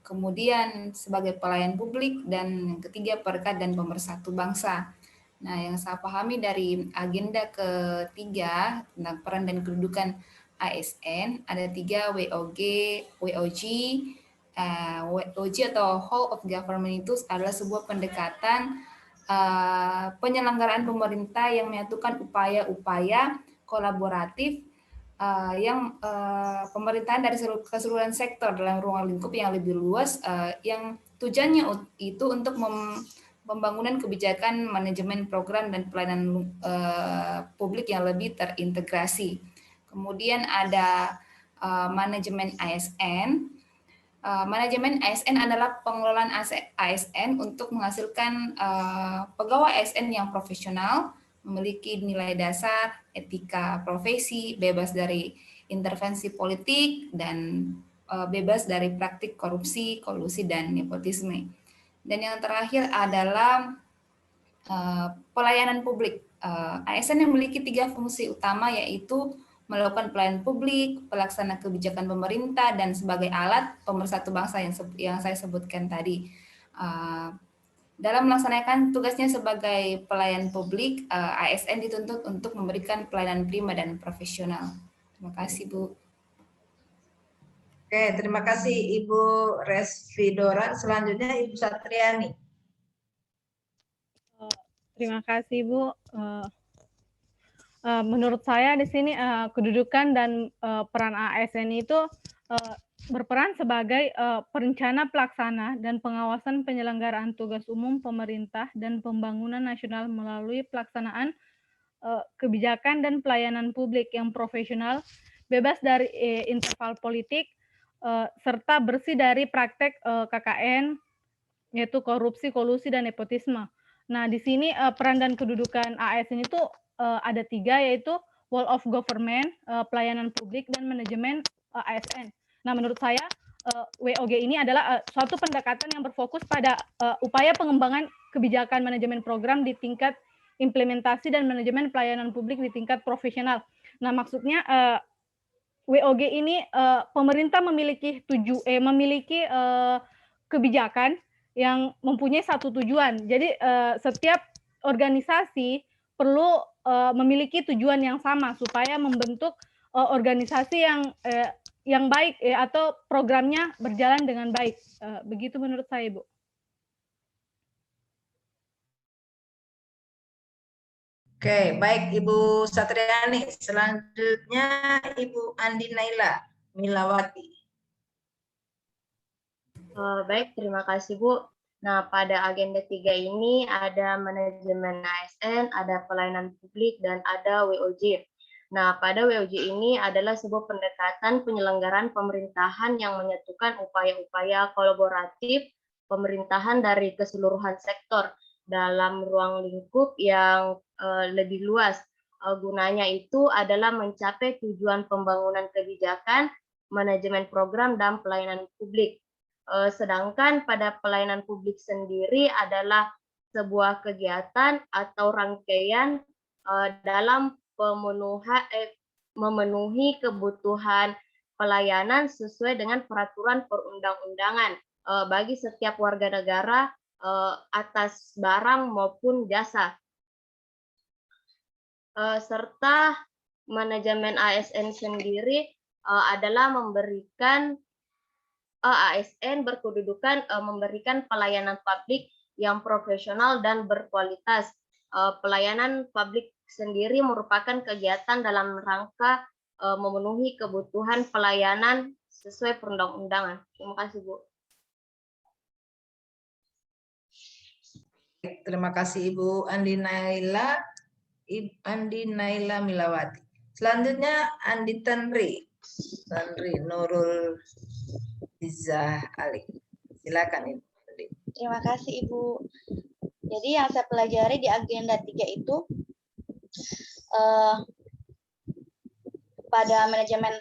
kemudian sebagai pelayan publik, dan yang ketiga perekat dan pemersatu bangsa. Nah, yang saya pahami dari agenda ketiga tentang peran dan kedudukan ASN, ada 3 WOG. WOG atau Whole of Government itu adalah sebuah pendekatan penyelenggaraan pemerintah yang menyatukan upaya-upaya kolaboratif yang pemerintahan dari keseluruhan sektor dalam ruang lingkup yang lebih luas, yang tujuannya itu untuk pembangunan kebijakan, manajemen program, dan pelayanan publik yang lebih terintegrasi. Kemudian ada manajemen ASN. Manajemen ASN adalah pengelolaan ASN untuk menghasilkan pegawai ASN yang profesional, memiliki nilai dasar, etika profesi, bebas dari intervensi politik, dan bebas dari praktik korupsi, kolusi, dan nepotisme. Dan yang terakhir adalah pelayanan publik. ASN memiliki 3 fungsi utama, yaitu melakukan pelayanan publik, pelaksana kebijakan pemerintah, dan sebagai alat pemersatu bangsa yang saya sebutkan tadi. Dalam melaksanakan tugasnya sebagai pelayan publik, ASN dituntut untuk memberikan pelayanan prima dan profesional. Terima kasih, Bu. Oke, terima kasih Ibu Resvidora. Selanjutnya Ibu Satriani. Terima kasih, Bu. Menurut saya di sini kedudukan dan peran ASN itu berperan sebagai perencana pelaksana dan pengawasan penyelenggaraan tugas umum pemerintah dan pembangunan nasional melalui pelaksanaan kebijakan dan pelayanan publik yang profesional, bebas dari interval politik, serta bersih dari praktek KKN, yaitu korupsi, kolusi, dan nepotisme. Nah, di sini peran dan kedudukan ASN itu ada 3, yaitu Whole of Government, pelayanan publik, dan manajemen ASN. Nah, menurut saya WOG ini adalah suatu pendekatan yang berfokus pada upaya pengembangan kebijakan manajemen program di tingkat implementasi dan manajemen pelayanan publik di tingkat profesional. Nah, maksudnya WOG ini pemerintah memiliki kebijakan yang mempunyai satu tujuan. Jadi setiap organisasi perlu memiliki tujuan yang sama supaya membentuk organisasi yang baik atau programnya berjalan dengan baik. Begitu menurut saya, Bu. Oke, baik Ibu Satriani. Selanjutnya Ibu Andi Naila Milawati. Baik, terima kasih Bu. Nah, pada agenda 3 ini ada manajemen ASN, ada pelayanan publik, dan ada WOG. Nah, pada WOG ini adalah sebuah pendekatan penyelenggaraan pemerintahan yang menyatukan upaya-upaya kolaboratif pemerintahan dari keseluruhan sektor dalam ruang lingkup yang lebih luas. Gunanya itu adalah mencapai tujuan pembangunan kebijakan, manajemen program, dan pelayanan publik. Sedangkan pada pelayanan publik sendiri adalah sebuah kegiatan atau rangkaian dalam memenuhi kebutuhan pelayanan sesuai dengan peraturan perundang-undangan bagi setiap warga negara atas barang maupun jasa. Serta manajemen ASN sendiri adalah memberikan ASN berkedudukan memberikan pelayanan publik yang profesional dan berkualitas. Pelayanan publik sendiri merupakan kegiatan dalam rangka memenuhi kebutuhan pelayanan sesuai perundang-undangan. Terima kasih, Bu. Terima kasih Ibu Andi Naila Milawati. Selanjutnya Andi Tanri Nurul Izzah Ali. Silakan Ibu. Terima kasih Ibu. Jadi yang saya pelajari di agenda 3 itu pada manajemen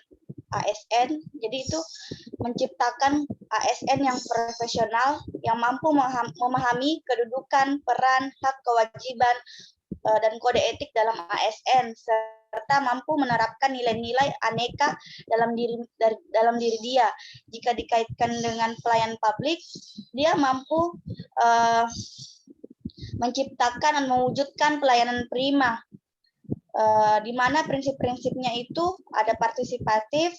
ASN, jadi itu menciptakan ASN yang profesional, yang mampu memahami kedudukan, peran, hak, kewajiban, dan kode etik dalam ASN, serta mampu menerapkan nilai-nilai aneka dalam diri dia. Jika dikaitkan dengan pelayanan publik, dia mampu menciptakan dan mewujudkan pelayanan prima, di mana prinsip-prinsipnya itu ada partisipatif,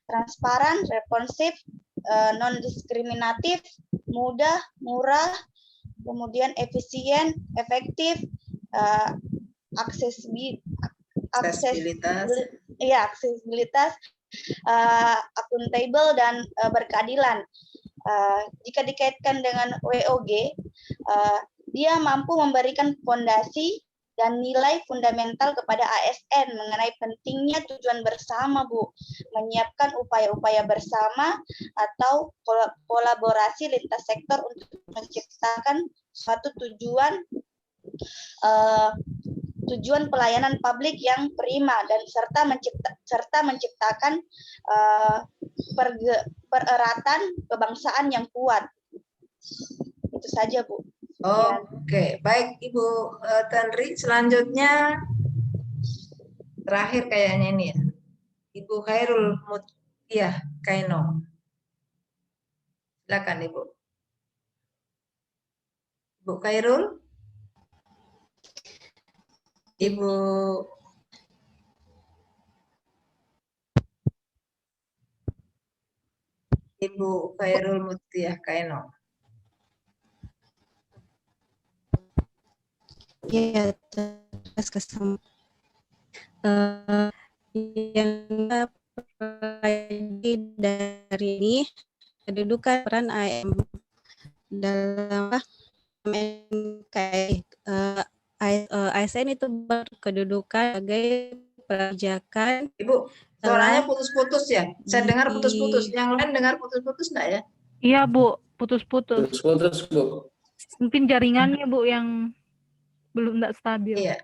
transparan, responsif, non-diskriminatif, mudah, murah, kemudian efisien, efektif, aksesibilitas, akuntabel, dan berkeadilan. Jika dikaitkan dengan WOG, dia mampu memberikan fondasi dan nilai fundamental kepada ASN mengenai pentingnya tujuan bersama, Bu, menyiapkan upaya-upaya bersama atau kolaborasi lintas sektor untuk menciptakan suatu tujuan pelayanan publik yang prima dan serta menciptakan pereratan kebangsaan yang kuat. Itu saja, Bu. Oke, baik Ibu Tanri. Selanjutnya terakhir kayaknya ini ya, Ibu Khairul Mutiah Kainong. Silakan Ibu. Ibu Khairul. Ibu Khairul Mutiah Kainong. Ya, atas kesempatan yang dari ini kedudukan peran AM dalam ASN itu berkedudukan sebagai perpajakan. Ibu, suaranya putus-putus ya. Saya dengar putus-putus. Yang lain dengar putus-putus enggak ya? Iya, Bu, putus-putus. Putus-putus, Bu. Mungkin jaringannya, Bu, yang belum enggak stabil. Iya.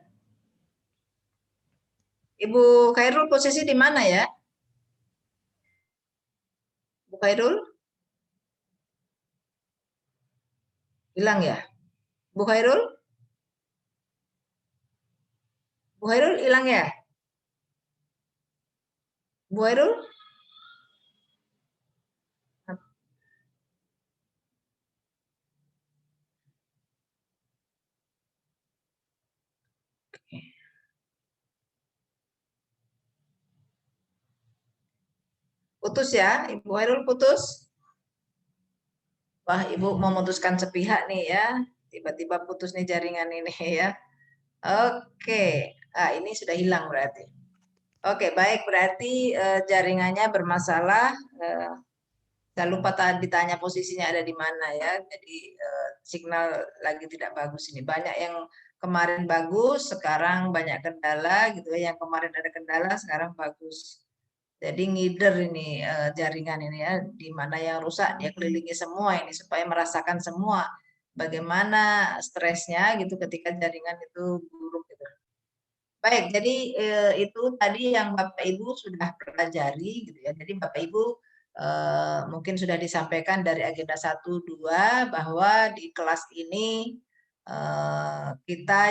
Ibu Khairul posisi di mana ya? Bu Khairul? Hilang ya? Bu Khairul? Bu Khairul hilang ya? Bu Khairul? Putus ya, Ibu Khairul putus. Wah, Ibu memutuskan sepihak nih ya. Tiba-tiba putus nih jaringan ini ya. Oke, ini sudah hilang berarti. Oke, baik, berarti jaringannya bermasalah. Saya lupa tadi ditanya posisinya ada di mana ya. Jadi signal lagi tidak bagus ini. Banyak yang kemarin bagus, sekarang banyak kendala gitu ya. Yang kemarin ada kendala, sekarang bagus. Jadi ngider ini jaringan ini ya, di mana yang rusak dia kelilingi semua ini supaya merasakan semua bagaimana stresnya gitu ketika jaringan itu buruk gitu. Baik, jadi itu tadi yang Bapak Ibu sudah pelajari gitu ya. Jadi Bapak Ibu mungkin sudah disampaikan dari agenda 1-2 bahwa di kelas ini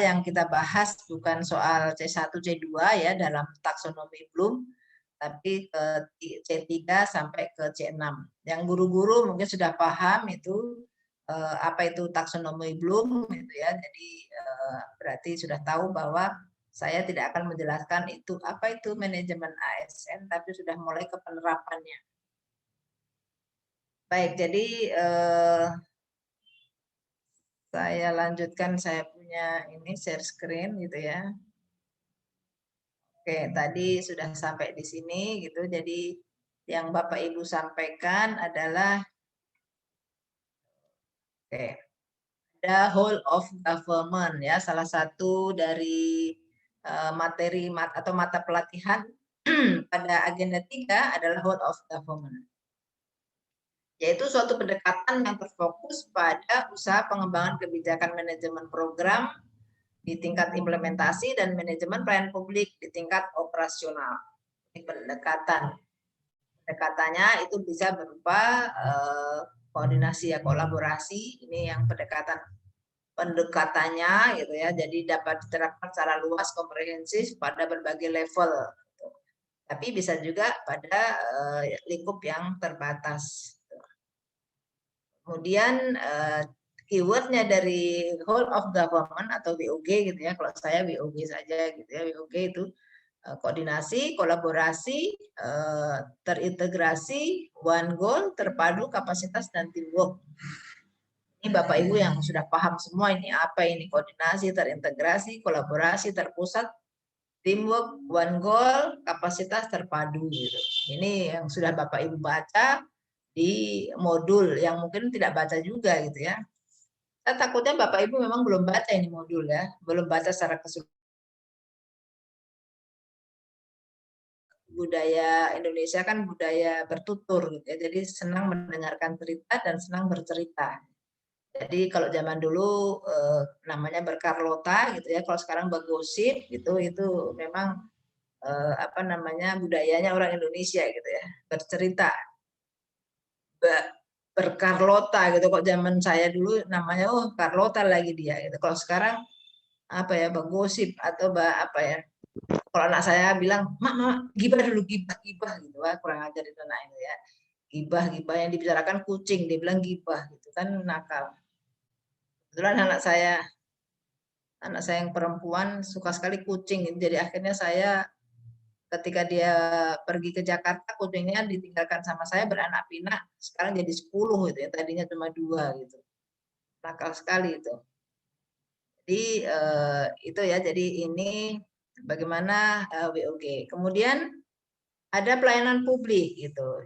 yang kita bahas bukan soal C1, C2 ya dalam taksonomi Bloom, tapi ke C3 sampai ke C6. Yang guru-guru mungkin sudah paham itu apa itu taksonomi Bloom itu ya. Jadi berarti sudah tahu bahwa saya tidak akan menjelaskan itu apa itu manajemen ASN, tapi sudah mulai ke penerapannya. Baik, jadi saya lanjutkan, saya punya ini share screen gitu ya. Oke, tadi sudah sampai di sini gitu. Jadi yang Bapak Ibu sampaikan adalah ada whole of government ya, salah satu dari materi atau mata pelatihan pada agenda 3 adalah whole of government. Yaitu suatu pendekatan yang terfokus pada usaha pengembangan kebijakan manajemen program di tingkat implementasi dan manajemen pelayanan publik di tingkat operasional. Ini pendekatannya itu bisa berupa koordinasi ya, kolaborasi. Ini yang pendekatannya gitu ya. Jadi dapat diterapkan secara luas, komprehensif pada berbagai level. Tapi bisa juga pada lingkup yang terbatas. Kemudian keywordnya dari whole of government atau WOG gitu ya, kalau saya WOG saja gitu ya. WOG itu koordinasi, kolaborasi, terintegrasi, one goal, terpadu, kapasitas, dan teamwork. Ini Bapak Ibu yang sudah paham semua ini apa ini koordinasi, terintegrasi, kolaborasi, terpusat, teamwork, one goal, kapasitas, terpadu gitu. Ini yang sudah Bapak Ibu baca di modul yang mungkin tidak baca juga gitu ya. Saya takutnya Bapak Ibu memang belum baca ini modul ya, belum baca secara keseluruhan. Budaya Indonesia kan budaya bertutur gitu ya, jadi senang mendengarkan cerita dan senang bercerita. Jadi kalau zaman dulu namanya berkarlota gitu ya, kalau sekarang bergosip gitu, itu memang apa namanya budayanya orang Indonesia gitu ya, bercerita. Berkarlota gitu, kok zaman saya dulu namanya Carlota lagi dia gitu. Kalau sekarang apa ya, bergosip atau apa ya, kalau anak saya bilang mak gibah dulu, gibah gitu. Wah, kurang ajar itu anak itu ya, gibah yang dibicarakan kucing, dia bilang gibah gitu kan, nakal. Kebetulan anak saya yang perempuan suka sekali kucing gitu. Jadi akhirnya saya ketika dia pergi ke Jakarta, kucingnya ditinggalkan sama saya beranak pinak, sekarang jadi 10 gitu ya, tadinya cuma 2 gitu. Nakal sekali itu. Jadi itu ya, jadi ini bagaimana WOG. Kemudian ada pelayanan publik gitu.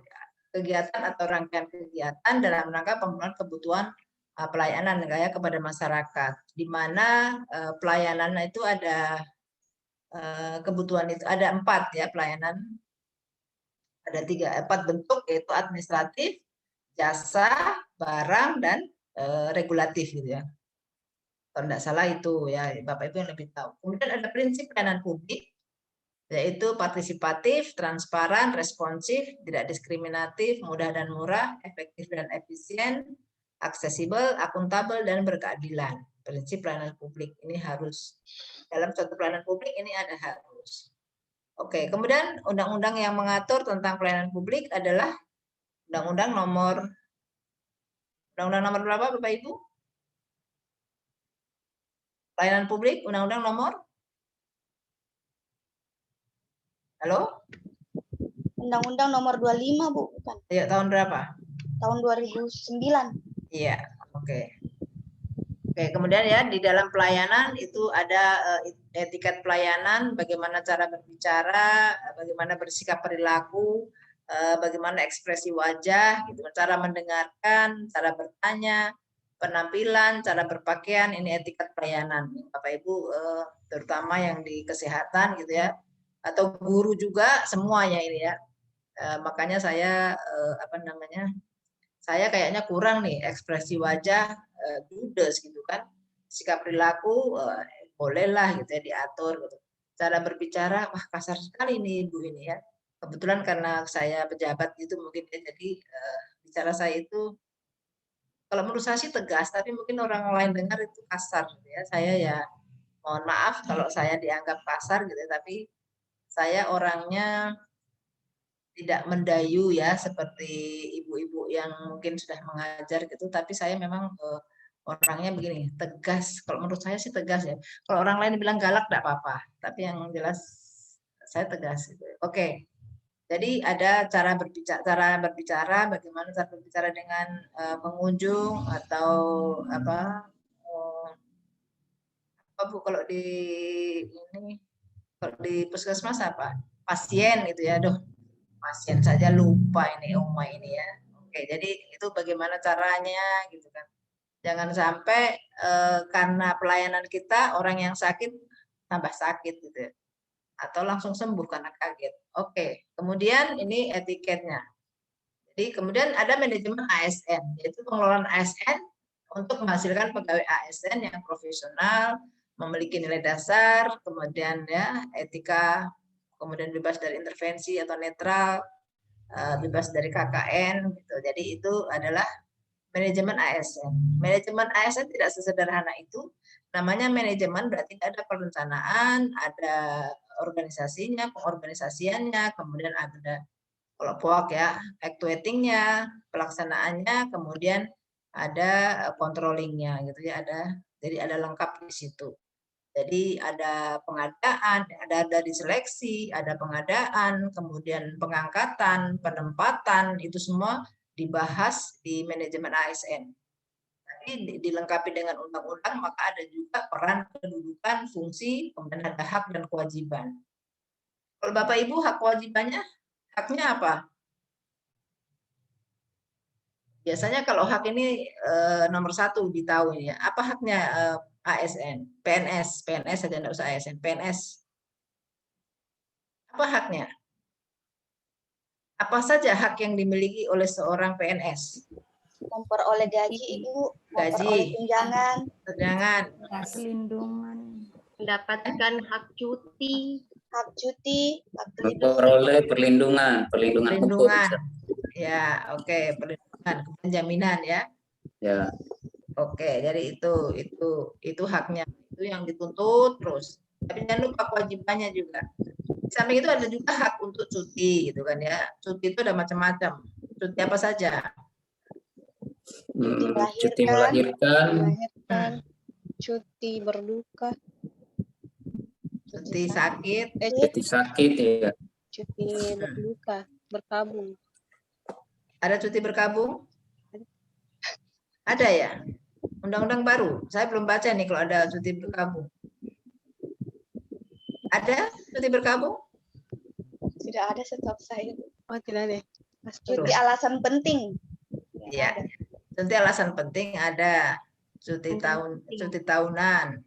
Kegiatan atau rangkaian kegiatan dalam rangka pemenuhan kebutuhan pelayanan negara kepada masyarakat. Di mana pelayanan itu ada kebutuhan itu ada 4 ya pelayanan, ada 4 bentuk, yaitu administratif, jasa, barang, dan regulatif gitu ya. Kalau tidak salah itu ya, Bapak Ibu yang lebih tahu. Kemudian ada prinsip pelayanan publik, yaitu partisipatif, transparan, responsif, tidak diskriminatif, mudah dan murah, efektif dan efisien, aksesibel, akuntabel, dan berkeadilan. Prinsip pelayanan publik ini harus dalam suatu pelayanan publik ini ada harus. Oke, kemudian undang-undang yang mengatur tentang pelayanan publik adalah Undang-Undang nomor berapa Bapak Ibu? Pelayanan publik, Undang-Undang nomor? Halo? Undang-Undang nomor 25, Bu, bukan? Iya, tahun berapa? Tahun 2009. Iya, oke. Oke, kemudian ya di dalam pelayanan itu ada etiket pelayanan, bagaimana cara berbicara, bagaimana bersikap perilaku, bagaimana ekspresi wajah, gitu, cara mendengarkan, cara bertanya, penampilan, cara berpakaian, ini etiket pelayanan. Bapak Ibu terutama yang di kesehatan gitu ya, atau guru juga semuanya ini ya. Makanya saya saya kayaknya kurang nih ekspresi wajah judes gitu kan, sikap perilaku bolehlah gitu ya diatur gitu. Cara berbicara wah kasar sekali nih Ibu ini ya, kebetulan karena saya pejabat gitu mungkin ya, jadi bicara saya itu kalau menurut saya sih tegas, tapi mungkin orang lain dengar itu kasar gitu ya. Saya ya mohon maaf kalau saya dianggap kasar gitu, tapi saya orangnya tidak mendayu ya seperti ibu-ibu yang mungkin sudah mengajar gitu, tapi saya memang orangnya begini, tegas. Kalau menurut saya sih tegas ya. Kalau orang lain bilang galak tidak apa-apa, tapi yang jelas saya tegas gitu. Oke. Jadi ada cara berbicara, bagaimana cara berbicara dengan pengunjung atau apa Bu, kalau di ini, kalau di puskesmas apa? Pasien gitu ya, aduh, pasien saja lupa ini Oma ini ya. Oke, jadi itu bagaimana caranya gitu kan. Jangan sampai karena pelayanan kita orang yang sakit tambah sakit gitu ya. Atau langsung sembuh karena kaget. Oke, kemudian ini etiketnya. Jadi kemudian ada manajemen ASN, yaitu pengelolaan ASN untuk menghasilkan pegawai ASN yang profesional, memiliki nilai dasar, kemudian ya etika, kemudian bebas dari intervensi atau netral, bebas dari KKN gitu. Jadi itu adalah manajemen ASN. Manajemen ASN tidak sesederhana itu. Namanya manajemen berarti ada perencanaan, ada organisasinya, pengorganisasiannya, kemudian ada kalau POAK ya, actuatingnya, pelaksanaannya, kemudian ada controllingnya gitu ya, jadi ada lengkap di situ. Jadi ada pengadaan, ada diseleksi, ada pengadaan, kemudian pengangkatan, penempatan, itu semua dibahas di manajemen ASN. Tapi dilengkapi dengan undang-undang, maka ada juga peran kedudukan, fungsi, kemudian ada hak dan kewajiban. Kalau Bapak Ibu hak kewajibannya, haknya apa? Biasanya kalau hak ini nomor 1 di tahun ya. Apa haknya ASN? PNS saja tidak usah ASN. PNS. Apa haknya? Apa saja hak yang dimiliki oleh seorang PNS? Memperoleh gaji, Ibu. Memperoleh tunjangan. Perlindungan. Mendapatkan hak cuti. Memperoleh perlindungan hukum. Ya, oke, perlindungan, jaminan ya. Ya. Oke, jadi itu haknya, itu yang dituntut terus. Tapi jangan lupa kewajibannya juga. Di samping itu ada juga hak untuk cuti gitu kan ya. Cuti itu ada macam-macam. Cuti apa saja? Cuti melahirkan, cuti berduka, cuti sakit, ya. Cuti berduka, berkabung. Ada cuti berkabung? Ada ya? Undang-undang baru. Saya belum baca nih kalau ada cuti berkabung. Ada cuti berkabung? Tidak ada setahu saya. Oh, tidak ada. Cuti alasan penting. Ya. Cuti alasan penting ada. Cuti tahunan.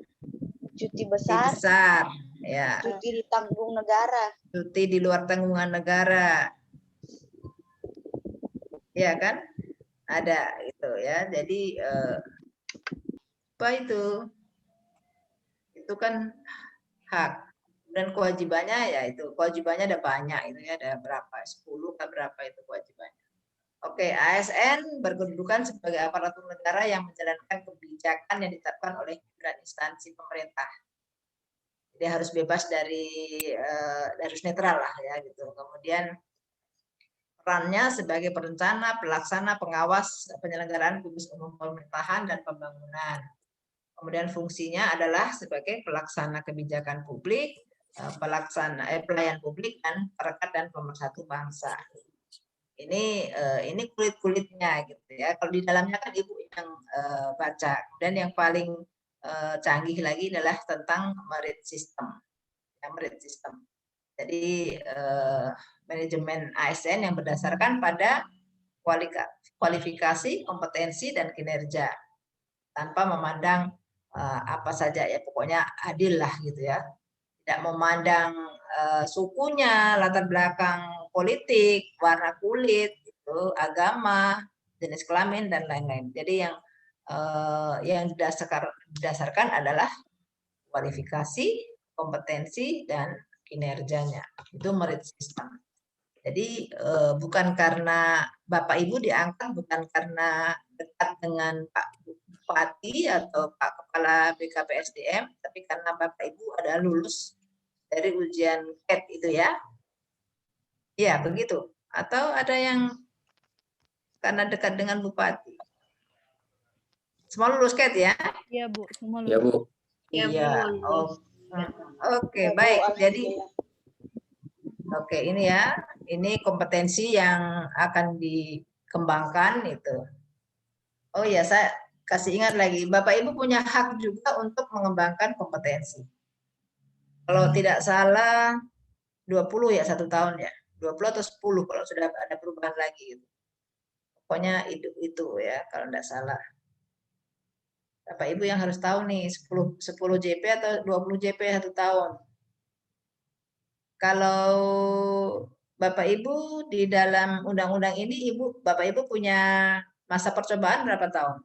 Cuti besar. Ya. Cuti ditanggung negara. Cuti di luar tanggungan negara. Ya kan? Ada itu ya. Jadi apa itu? Itu kan hak. Dan kewajibannya ya itu. Kewajibannya ada banyak itu ya, ada berapa? 10 ke berapa itu kewajibannya. Oke, ASN berkedudukan sebagai aparatur negara yang menjalankan kebijakan yang ditetapkan oleh instansi pemerintah. Jadi harus bebas harus netral lah ya gitu. Kemudian perannya sebagai perencana, pelaksana, pengawas penyelenggaraan tugas umum pemerintahan dan pembangunan. Kemudian fungsinya adalah sebagai pelaksana kebijakan publik, pelayan publik dan perekat dan pemersatu bangsa. Ini kulit-kulitnya gitu ya. Kalau di dalamnya kan Ibu yang baca. Dan yang paling canggih lagi adalah tentang merit system. Ya, merit system. Jadi manajemen ASN yang berdasarkan pada kualifikasi, kompetensi, dan kinerja tanpa memandang apa saja ya, pokoknya adil lah gitu ya. Tidak memandang sukunya, latar belakang politik, warna kulit, gitu, agama, jenis kelamin, dan lain-lain. Jadi yang didasarkan adalah kualifikasi, kompetensi, dan kinerjanya. Itu merit system. Jadi bukan karena Bapak Ibu diangkat, bukan karena dekat dengan Pak Bupati atau Pak Kepala BKPSDM, tapi karena Bapak Ibu ada lulus dari ujian CAT itu ya. Iya, begitu. Atau ada yang karena dekat dengan Bupati. Semua lulus CAT ya? Iya, Bu. Semua Ya, lulus. Bu. Iya. Oke, baik. Jadi oke, ini ya. Ini kompetensi yang akan dikembangkan itu. Oh ya, saya kasih ingat lagi. Bapak Ibu punya hak juga untuk mengembangkan kompetensi. Kalau tidak salah 20 ya 1 tahun ya. 20 atau 10 kalau sudah ada perubahan lagi. Pokoknya itu ya kalau tidak salah. Bapak Ibu yang harus tahu nih 10 JP atau 20 JP 1 tahun. Kalau Bapak Ibu di dalam undang-undang ini Bapak Ibu punya masa percobaan berapa tahun?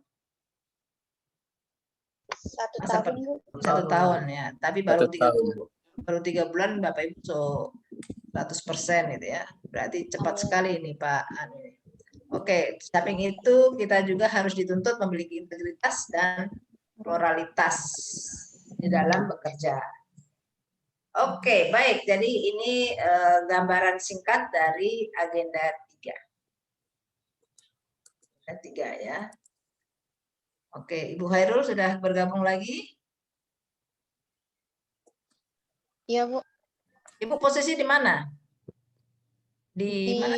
1 tahun, Bu. 1 tahun ya. Tapi baru 3 bulan Bapak Ibu 100% gitu ya. Berarti cepat sekali ini Pak. Oke, samping itu kita juga harus dituntut memiliki integritas dan moralitas di dalam bekerja. Oke, baik. Jadi ini gambaran singkat dari agenda 3. Agenda 3 ya. Oke, Ibu Hairul sudah bergabung lagi? Iya, Bu. Ibu posisi di mana? Di mana?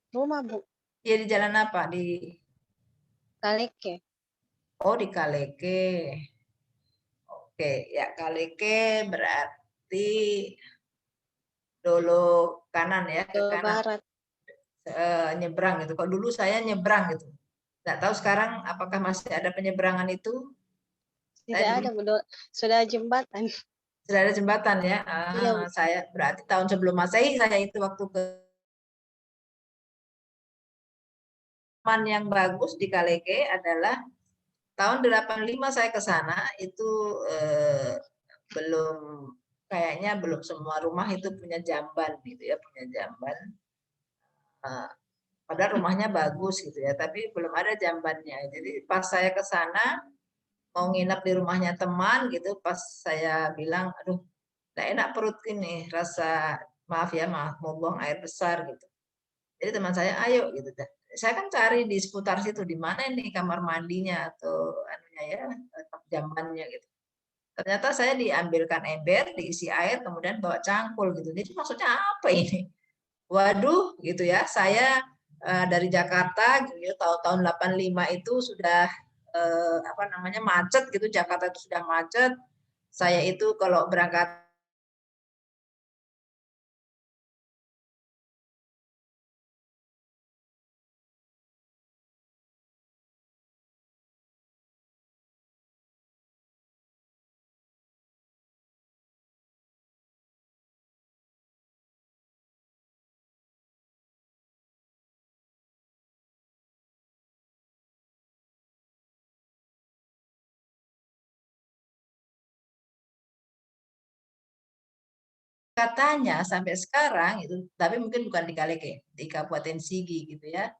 Rumah, Bu. Iya, di jalan apa? Di Kaleke. Oh, di Kaleke. Oke, ya Kaleke berarti Dolo kanan ya, ke kanan. Barat. Nyebrang gitu. Kok dulu saya nyebrang gitu. Nggak tahu sekarang apakah masih ada penyeberangan itu? Tidak ada, Bu. Sudah jembatan. Sudah ada jembatan ya. Iya, Saya berarti tahun sebelum Masehi saya itu waktu ke yang bagus di Kaleke adalah tahun 85 saya ke sana itu kayaknya belum semua rumah itu punya jamban gitu ya, punya jamban. Padahal rumahnya bagus gitu ya, tapi belum ada jambannya. Jadi pas saya ke sana mau nginep di rumahnya teman gitu, pas saya bilang, aduh, nggak enak perut ini, rasa maaf ya, mau buang air besar gitu. Jadi teman saya, ayo gitu. Saya kan cari di seputar situ, di mana ini kamar mandinya atau anunya ya, jambannya gitu. Ternyata saya diambilkan ember, diisi air, kemudian bawa cangkul gitu. Jadi maksudnya apa ini? Waduh, gitu ya. Saya dari Jakarta, gitu, tahun 85 itu sudah macet gitu. Jakarta itu sudah macet. Saya itu kalau berangkat katanya sampai sekarang itu, tapi mungkin bukan di Kaleke, di Kabupaten Sigi gitu ya.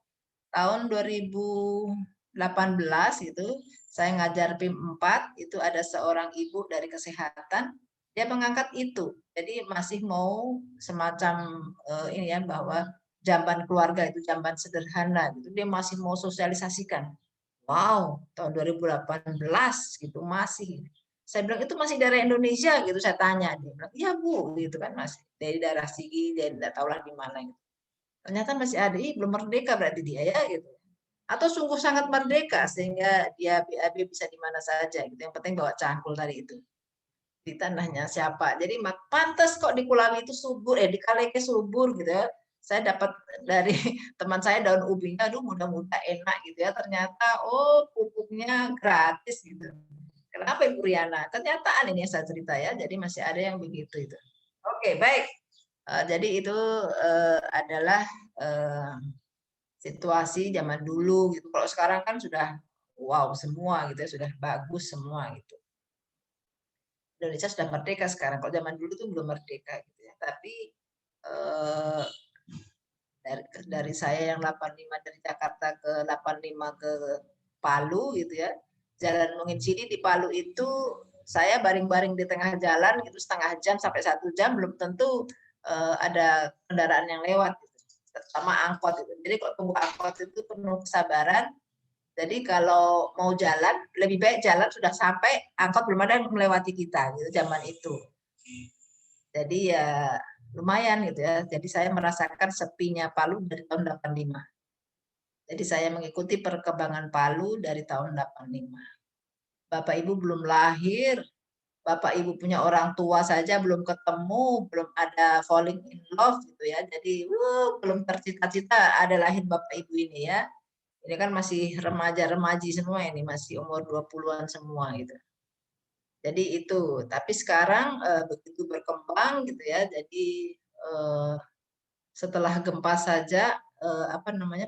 Tahun 2018 itu saya ngajar PIM 4, itu ada seorang ibu dari kesehatan, dia mengangkat itu. Jadi masih mau semacam ini ya, bahwa jamban keluarga itu jamban sederhana gitu. Dia masih mau sosialisasikan. Wow, tahun 2018 gitu masih. Saya bilang itu masih daerah Indonesia gitu, saya tanya. Dia bilang, iya Bu, gitu kan, masih dari daerah Sigi, dia tidak tahu lah di mana gitu. Ternyata masih ada, belum merdeka berarti dia ya gitu. Atau sungguh sangat merdeka sehingga dia BAB bisa di mana saja gitu. Yang penting bawa cangkul tadi itu. Di tanahnya siapa. Jadi pantas kok di Kulawi itu subur, di Kaleke subur gitu ya. Saya dapat dari teman saya daun ubinya, aduh mudah-mudahan enak gitu ya. Ternyata pupuknya gratis gitu. Kenapa Ibu Riana? Kenyataan ini yang saya cerita ya. Jadi masih ada yang begitu itu. Oke, baik. Jadi itu adalah situasi zaman dulu gitu. Kalau sekarang kan sudah wow semua gitu ya, sudah bagus semua gitu. Indonesia sudah merdeka sekarang. Kalau zaman dulu tuh belum merdeka gitu ya. Tapi dari saya yang 85 dari Jakarta ke 85 ke Palu gitu ya. Jalan Mungin-Sidi di Palu itu saya baring-baring di tengah jalan gitu setengah jam sampai 1 jam, belum tentu ada kendaraan yang lewat gitu. Terutama angkot itu. Jadi kalau tunggu angkot itu penuh kesabaran. Jadi kalau mau jalan, lebih baik jalan sudah sampai, angkot belum ada yang melewati kita gitu zaman itu. Jadi ya lumayan gitu ya. Jadi saya merasakan sepinya Palu dari tahun 85. Jadi saya mengikuti perkembangan Palu dari tahun 85. Bapak Ibu belum lahir, Bapak Ibu punya orang tua saja belum ketemu, belum ada falling in love gitu ya. Jadi belum tercita-cita ada lahir Bapak Ibu ini ya. Ini kan masih remaja-remaji semua ini, masih umur 20-an semua gitu. Jadi itu, tapi sekarang begitu berkembang gitu ya. Jadi setelah gempa saja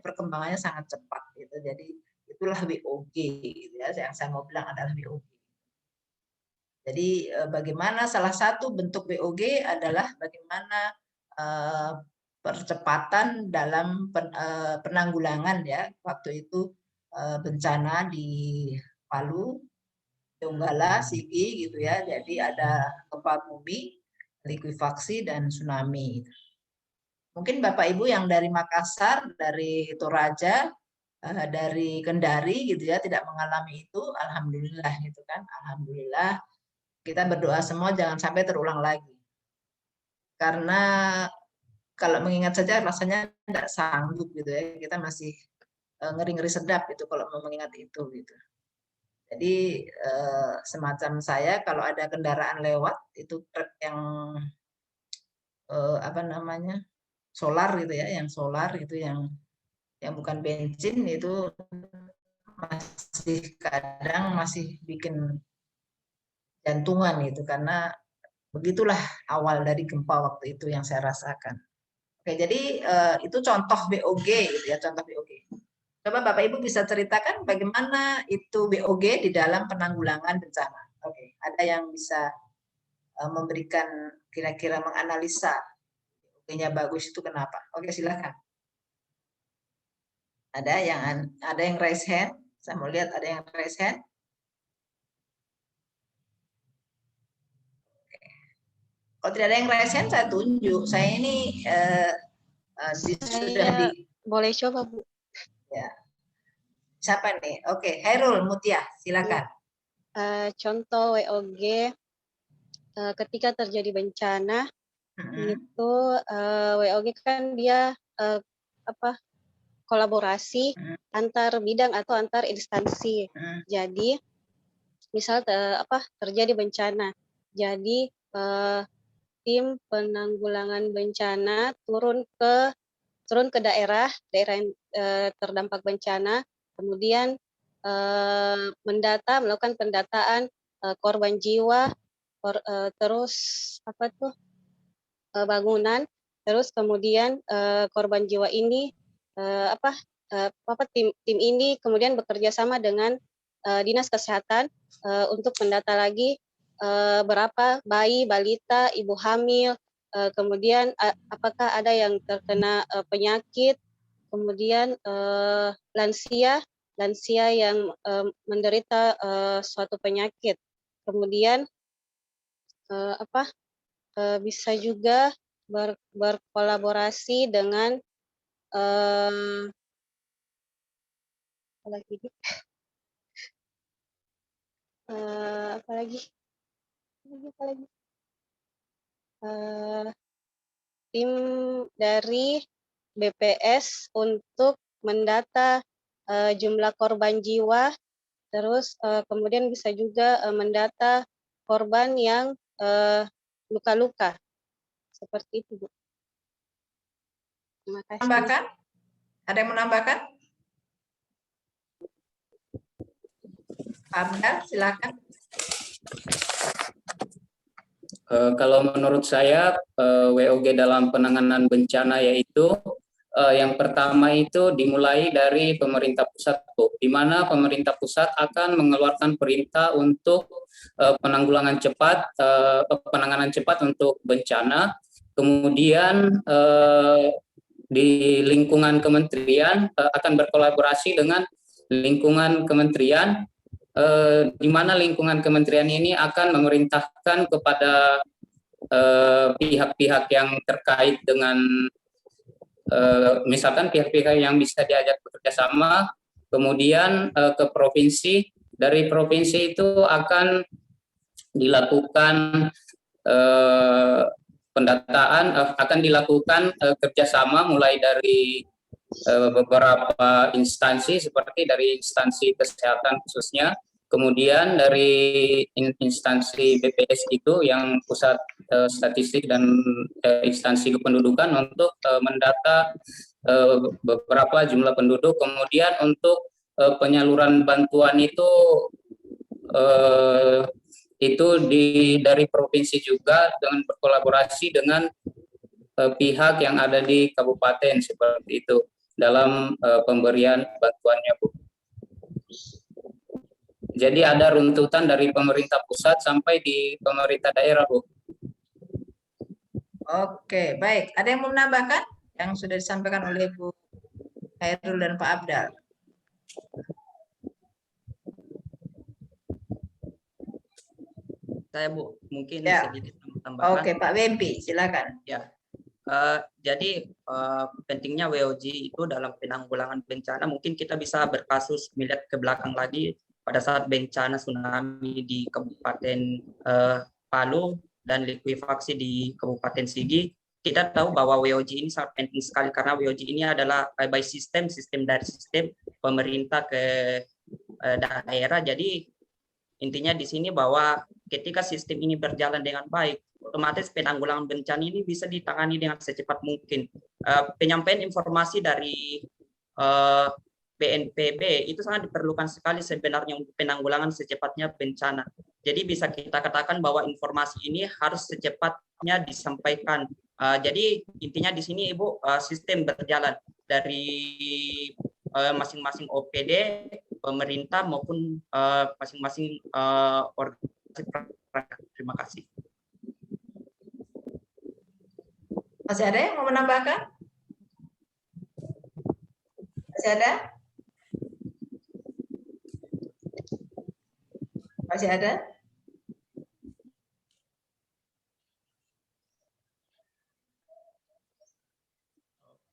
perkembangannya sangat cepat gitu. Jadi itulah WOG gitu ya. Yang saya mau bilang adalah WOG. Jadi bagaimana salah satu bentuk WOG adalah bagaimana percepatan dalam penanggulangan ya. Waktu itu bencana di Palu, Donggala, Sigi gitu ya. Jadi ada gempa bumi, likuifaksi dan tsunami. Mungkin Bapak Ibu yang dari Makassar, dari Toraja, dari Kendari gitu ya tidak mengalami itu, alhamdulillah gitu kan. Alhamdulillah. Kita berdoa semua jangan sampai terulang lagi. Karena kalau mengingat saja rasanya tidak sanggup gitu ya. Kita masih ngeri-ngeri sedap itu kalau mau mengingat itu gitu. Jadi semacam saya kalau ada kendaraan lewat itu truk yang solar gitu ya, yang solar itu yang bukan bensin itu kadang masih bikin jantungan gitu karena begitulah awal dari gempa waktu itu yang saya rasakan. Oke, jadi itu contoh WOG gitu ya, contoh WOG. Coba Bapak Ibu bisa ceritakan bagaimana itu WOG di dalam penanggulangan bencana. Oke, ada yang bisa memberikan kira-kira menganalisa WOG-nya bagus itu kenapa? Oke, silakan. Ada yang raise hand? Saya mau lihat ada yang raise hand. Kalau tidak ada yang raise hand, saya tunjuk. Saya ini sudah di... Boleh coba, Bu. Ya. Siapa nih? Oke, Hairul Mutia, silakan. Contoh WOG ketika terjadi bencana itu WOG kan dia kolaborasi antar bidang atau antar instansi. Jadi misal terjadi bencana, jadi tim penanggulangan bencana turun ke daerah yang terdampak bencana, kemudian melakukan pendataan korban jiwa, terus bangunan, terus kemudian korban jiwa ini tim ini kemudian bekerja sama dengan dinas kesehatan untuk mendata lagi berapa bayi, balita, ibu hamil, kemudian apakah ada yang terkena penyakit, kemudian lansia yang menderita suatu penyakit, kemudian bisa juga berkolaborasi dengan tim dari BPS untuk mendata jumlah korban jiwa, terus kemudian bisa juga mendata korban yang luka-luka. Seperti itu, Bu. Terima kasih. Menambahkan? Ada yang menambahkan? Abdal, silakan. Kalau menurut saya WOG dalam penanganan bencana yaitu yang pertama itu dimulai dari pemerintah pusat, di mana pemerintah pusat akan mengeluarkan perintah untuk penanggulangan cepat, penanganan cepat untuk bencana. Kemudian di lingkungan kementerian akan berkolaborasi dengan lingkungan kementerian, di mana lingkungan kementerian ini akan memerintahkan kepada pihak-pihak yang terkait dengan misalkan pihak-pihak yang bisa diajak bekerja sama, kemudian ke provinsi. Dari provinsi itu akan dilakukan pendataan, akan dilakukan kerjasama mulai dari beberapa instansi seperti dari instansi kesehatan khususnya, kemudian dari instansi BPS itu yang pusat statistik dan instansi kependudukan untuk mendata beberapa jumlah penduduk, kemudian untuk penyaluran bantuan itu dari provinsi juga dengan berkolaborasi dengan pihak yang ada di kabupaten seperti itu dalam pemberian bantuannya, Bu. Jadi ada runtutan dari pemerintah pusat sampai di pemerintah daerah, Bu. Oke, baik. Ada yang mau menambahkan yang sudah disampaikan oleh Bu Khairul dan Pak Abdal? Saya, Bu, mungkin Ya. sedikit tambahkan. Oke, Pak Wempi, silakan. Ya. Jadi pentingnya WOG itu dalam penanggulangan bencana, mungkin kita bisa berkasus melihat ke belakang lagi pada saat bencana tsunami di Kabupaten Palu dan likuifaksi di Kabupaten Sigi. Kita tahu bahwa WOG ini sangat penting sekali karena WOG ini adalah by sistem dari sistem pemerintah ke daerah. Jadi intinya di sini bahwa ketika sistem ini berjalan dengan baik, otomatis penanggulangan bencana ini bisa ditangani dengan secepat mungkin. Penyampaian informasi dari BNPB itu sangat diperlukan sekali sebenarnya untuk penanggulangan secepatnya bencana. Jadi bisa kita katakan bahwa informasi ini harus secepatnya disampaikan. Jadi intinya di sini, Ibu, sistem berjalan dari masing-masing OPD, pemerintah maupun masing-masing organisasi. Terima kasih. Masih ada yang mau menambahkan? Masih ada? Masih ada?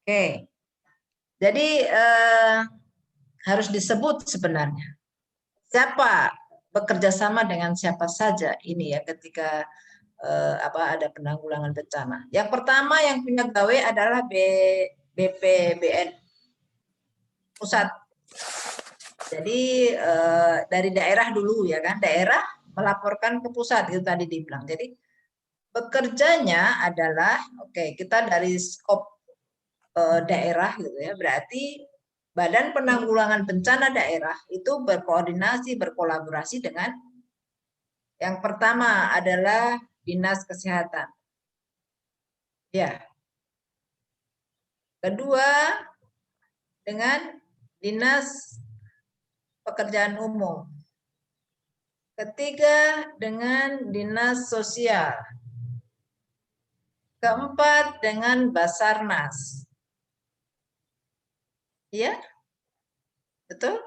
Oke. Jadi harus disebut sebenarnya siapa bekerja sama dengan siapa saja ini ya ketika ada penanggulangan bencana. Yang pertama yang punya gawe adalah BPBN pusat. Jadi dari daerah dulu ya kan, daerah melaporkan ke pusat itu tadi dibilang. Jadi bekerjanya adalah kita dari skop daerah gitu ya, berarti Badan Penanggulangan Bencana Daerah itu berkoordinasi, berkolaborasi dengan yang pertama adalah Dinas Kesehatan. Ya. Kedua dengan Dinas Pekerjaan Umum. Ketiga dengan Dinas Sosial. Keempat dengan Basarnas. Iya? Betul?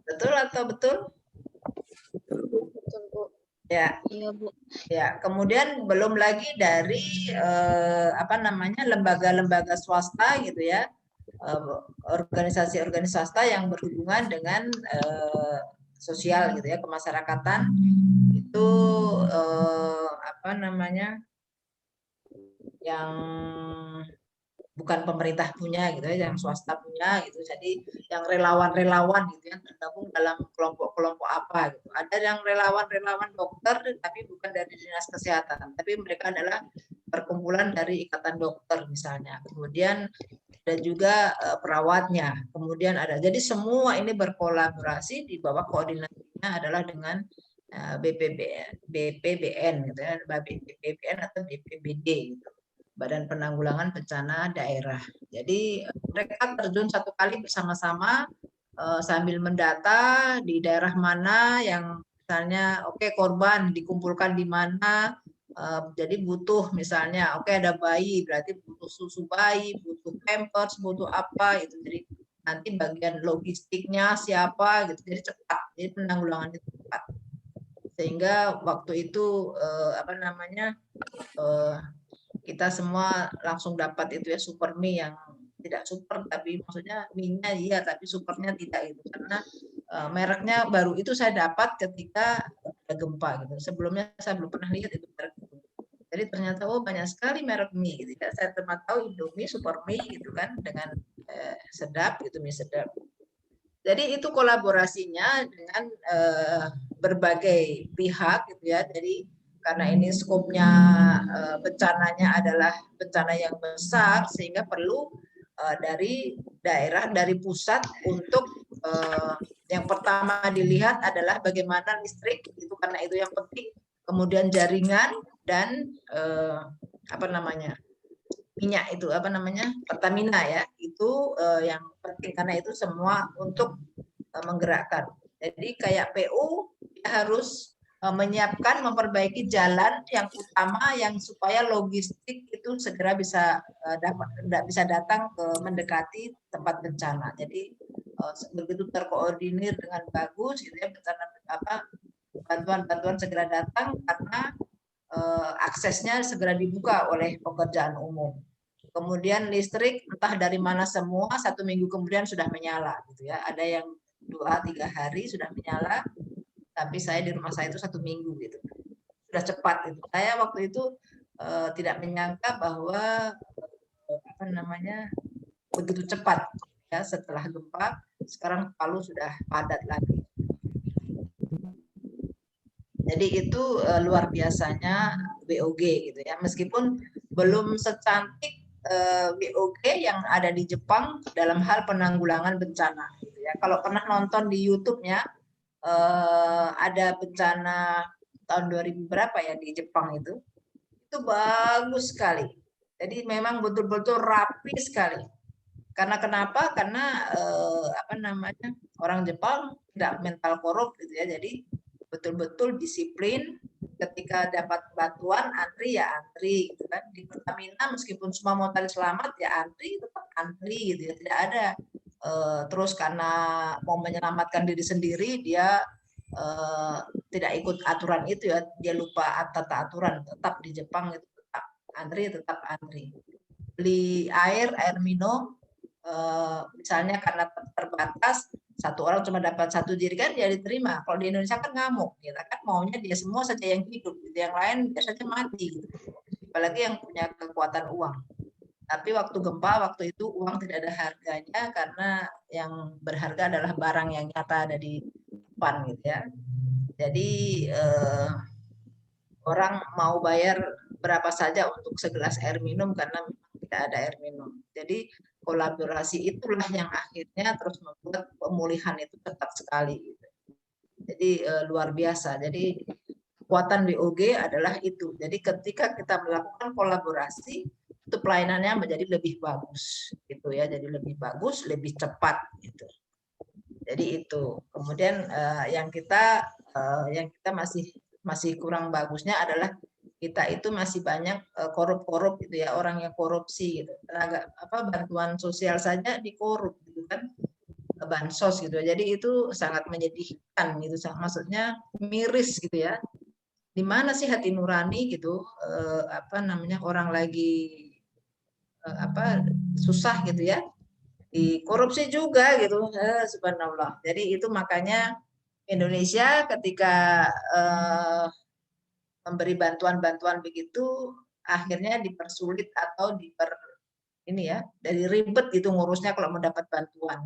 Betul atau betul? Betul, Bu. Ya. Iya, Bu. Ya, kemudian belum lagi dari lembaga-lembaga swasta gitu ya. Organisasi-organisasi swasta yang berhubungan dengan sosial gitu ya, kemasyarakatan. Itu yang bukan pemerintah punya gitu ya, yang swasta punya gitu. Jadi yang relawan-relawan gitu yang tergabung dalam kelompok-kelompok apa gitu. Ada yang relawan-relawan dokter tapi bukan dari Dinas Kesehatan, tapi mereka adalah perkumpulan dari Ikatan Dokter misalnya. Kemudian ada juga perawatnya. Kemudian ada. Jadi semua ini berkolaborasi di bawah koordinasinya adalah dengan BPBN gitu ya, BPBN atau BPBD gitu. Badan Penanggulangan Bencana Daerah. Jadi mereka terjun satu kali bersama-sama sambil mendata di daerah mana yang misalnya korban dikumpulkan di mana, Jadi butuh misalnya, oke ada bayi, berarti butuh susu bayi, butuh pampers, butuh apa itu. Jadi nanti bagian logistiknya siapa gitu. Jadi cepat, jadi penanggulangan itu cepat. Sehingga waktu itu apa namanya kita semua langsung dapat itu ya super mie yang tidak super, tapi maksudnya mie-nya iya tapi supernya tidak gitu, karena mereknya baru itu saya dapat ketika ada gempa gitu. Sebelumnya saya belum pernah lihat itu merek itu. Jadi ternyata oh banyak sekali merek mie gitu ya. Saya cuma tahu Indomie, super mie gitu kan dengan sedap gitu, mie sedap. Jadi itu kolaborasinya dengan berbagai pihak gitu ya. Jadi karena ini skopnya bencananya adalah bencana yang besar sehingga perlu dari daerah, dari pusat untuk yang pertama dilihat adalah bagaimana listrik itu, karena itu yang penting, kemudian jaringan dan apa namanya minyak itu apa namanya Pertamina ya, itu yang penting karena itu semua untuk menggerakkan. Jadi kayak PU harus menyiapkan, memperbaiki jalan yang utama yang supaya logistik itu segera bisa bisa datang ke mendekati tempat bencana. Jadi begitu terkoordinir dengan bagus gitu ya, bencana apa bantuan segera datang karena aksesnya segera dibuka oleh pekerjaan umum. Kemudian listrik entah dari mana semua 1 minggu kemudian sudah menyala gitu ya. Ada yang 2-3 hari sudah menyala, tapi saya di rumah saya itu 1 minggu gitu. Sudah cepat itu. Saya waktu itu tidak menyangka bahwa apa namanya begitu cepat ya, setelah gempa sekarang Palu sudah padat lagi. Jadi itu luar biasanya BOG gitu ya, meskipun belum secantik BOG yang ada di Jepang dalam hal penanggulangan bencana gitu ya. Kalau pernah nonton di YouTube-nya ada bencana tahun 2000 berapa ya di Jepang itu bagus sekali. Jadi memang betul-betul rapi sekali. Karena kenapa? Karena apa namanya orang Jepang tidak mental korup gitu ya. Jadi betul-betul disiplin, ketika dapat bantuan antri ya antri gitu kan. Di Pertamina meskipun semua mau tarik selamat ya antri, tetap antri gitu ya. Tidak ada terus karena mau menyelamatkan diri sendiri dia tidak ikut aturan itu ya, dia lupa tata aturan. Tetap di Jepang itu tetap antri. Beli air minum misalnya karena terbatas, satu orang cuma dapat 1 jerigen ya diterima. Kalau di Indonesia kan ngamuk, kita kan maunya dia semua saja yang hidup, yang lain biasanya mati. Apalagi yang punya kekuatan uang. Tapi waktu gempa, waktu itu uang tidak ada harganya karena yang berharga adalah barang yang nyata ada di depan gitu ya. Jadi orang mau bayar berapa saja untuk segelas air minum karena tidak ada air minum. Jadi kolaborasi itulah yang akhirnya terus membuat pemulihan itu cepat sekali. Jadi luar biasa. Jadi kekuatan BOG adalah itu. Jadi ketika kita melakukan kolaborasi, itu pelayanannya menjadi lebih bagus, gitu ya. Jadi lebih bagus, lebih cepat, gitu. Jadi itu. Kemudian yang kita masih kurang bagusnya adalah kita itu masih banyak korup-korup gitu ya, orang yang korupsi gitu. Tenaga bantuan sosial saja dikorup gitu kan, bansos gitu. Jadi itu sangat menyedihkan gitu. Maksudnya miris gitu ya. Di mana sih hati nurani gitu, orang lagi susah gitu ya, dikorupsi juga gitu, subhanallah. Jadi itu makanya Indonesia ketika memberi bantuan-bantuan begitu akhirnya dipersulit atau dari ribet gitu ngurusnya kalau mendapat bantuan.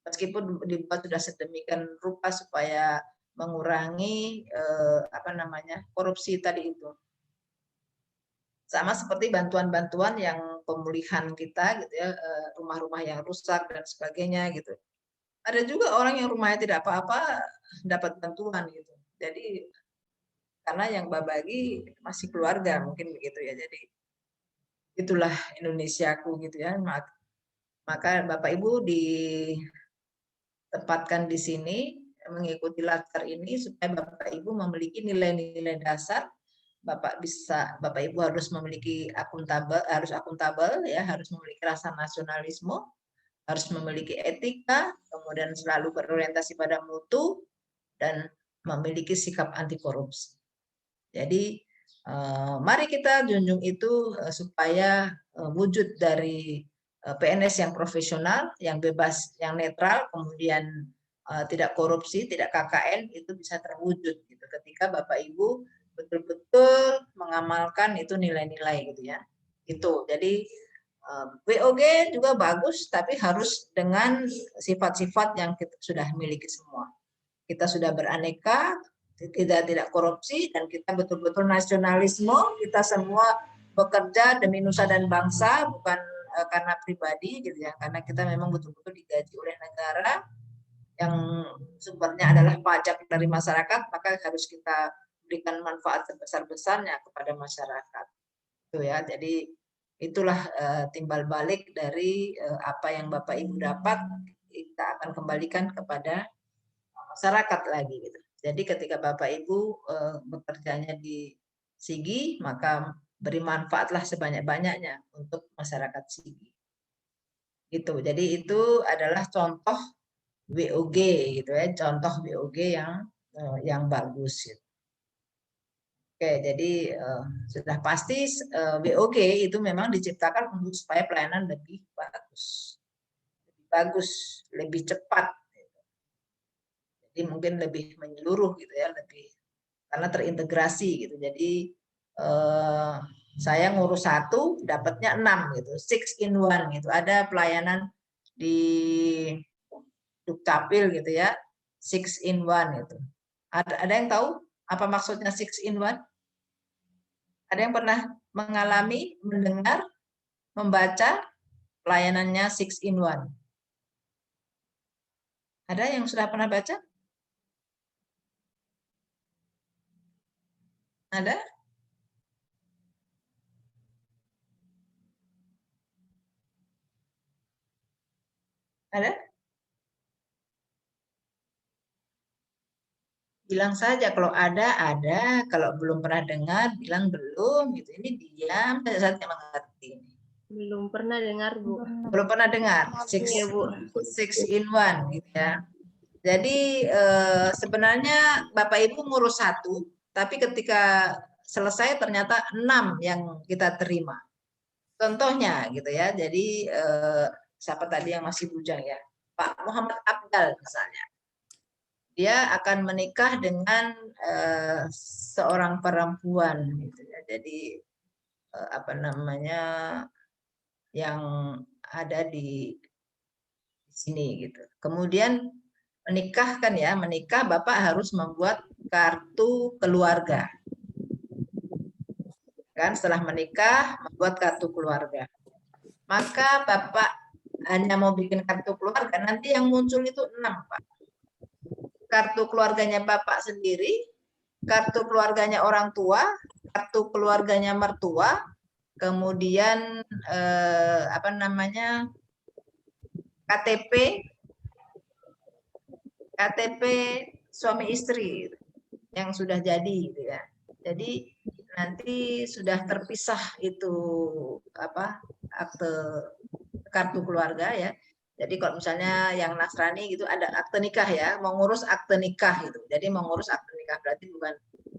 Meskipun dibuat sudah sedemikian rupa supaya mengurangi korupsi tadi itu. Sama seperti bantuan-bantuan yang pemulihan kita gitu ya, rumah-rumah yang rusak dan sebagainya gitu. Ada juga orang yang rumahnya tidak apa-apa dapat bantuan gitu. Jadi karena yang berbagi masih keluarga mungkin begitu ya. Jadi itulah Indonesiaku gitu ya. Maka Bapak Ibu ditempatkan di sini mengikuti latar ini supaya Bapak Ibu memiliki nilai-nilai dasar Bapak Ibu harus memiliki akuntabel ya, harus memiliki rasa nasionalisme, harus memiliki etika, kemudian selalu berorientasi pada mutu, dan memiliki sikap anti korupsi. Jadi mari kita junjung itu supaya wujud dari PNS yang profesional, yang bebas, yang netral, kemudian tidak korupsi, tidak KKN, itu bisa terwujud gitu ketika Bapak Ibu betul-betul mengamalkan itu nilai-nilai gitu ya. Itu. Jadi WOG juga bagus, tapi harus dengan sifat-sifat yang kita sudah miliki semua. Kita sudah beraneka, tidak korupsi, dan kita betul-betul nasionalisme. Kita semua bekerja demi nusa dan bangsa, bukan karena pribadi gitu ya, karena kita memang betul-betul digaji oleh negara yang sumbernya adalah pajak dari masyarakat, maka harus kita berikan manfaat sebesar-besarnya kepada masyarakat. Itu ya, jadi itulah timbal balik dari apa yang Bapak Ibu dapat, kita akan kembalikan kepada masyarakat lagi gitu. Jadi ketika Bapak Ibu bekerjanya di Sigi, maka beri manfaatlah sebanyak-banyaknya untuk masyarakat Sigi. Gitu. Jadi itu adalah contoh WOG gitu ya, contoh WOG yang bagus gitu. Oke, jadi sudah pasti WOG itu memang diciptakan untuk supaya pelayanan lebih bagus, lebih cepat. Jadi mungkin lebih menyeluruh gitu ya, lebih karena terintegrasi gitu. Jadi saya ngurus 1 dapatnya 6 gitu, 6 in 1 gitu. Ada pelayanan di Dukcapil gitu ya, 6 in 1 gitu. Ada yang tahu apa maksudnya 6 in 1? Ada yang pernah mengalami, mendengar, membaca pelayanannya 6 in 1? Ada yang sudah pernah baca? Ada? Ada? Bilang saja kalau ada, kalau belum pernah dengar, bilang belum gitu. Ini diam saja mengerti. Belum pernah dengar, Bu. Belum pernah dengar. 6 in 1 gitu ya. Jadi sebenarnya Bapak Ibu ngurus 1, tapi ketika selesai ternyata 6 yang kita terima. Contohnya gitu ya. Jadi siapa tadi yang masih bujang ya? Pak Muhammad Abdal misalnya. Dia akan menikah dengan seorang perempuan gitu ya. Jadi apa namanya yang ada di sini gitu. Kemudian menikah Bapak harus membuat kartu keluarga. Kan setelah menikah membuat kartu keluarga. Maka Bapak hanya mau bikin kartu keluarga, nanti yang muncul itu 6, Pak. Kartu keluarganya Bapak sendiri, kartu keluarganya orang tua, kartu keluarganya mertua, kemudian apa namanya KTP suami istri yang sudah jadi gitu ya. Jadi nanti sudah terpisah itu apa akte kartu keluarga ya. Jadi kalau misalnya yang Nasrani gitu ada akte nikah ya, mau ngurus akte nikah gitu. Jadi mau ngurus akte nikah berarti bukan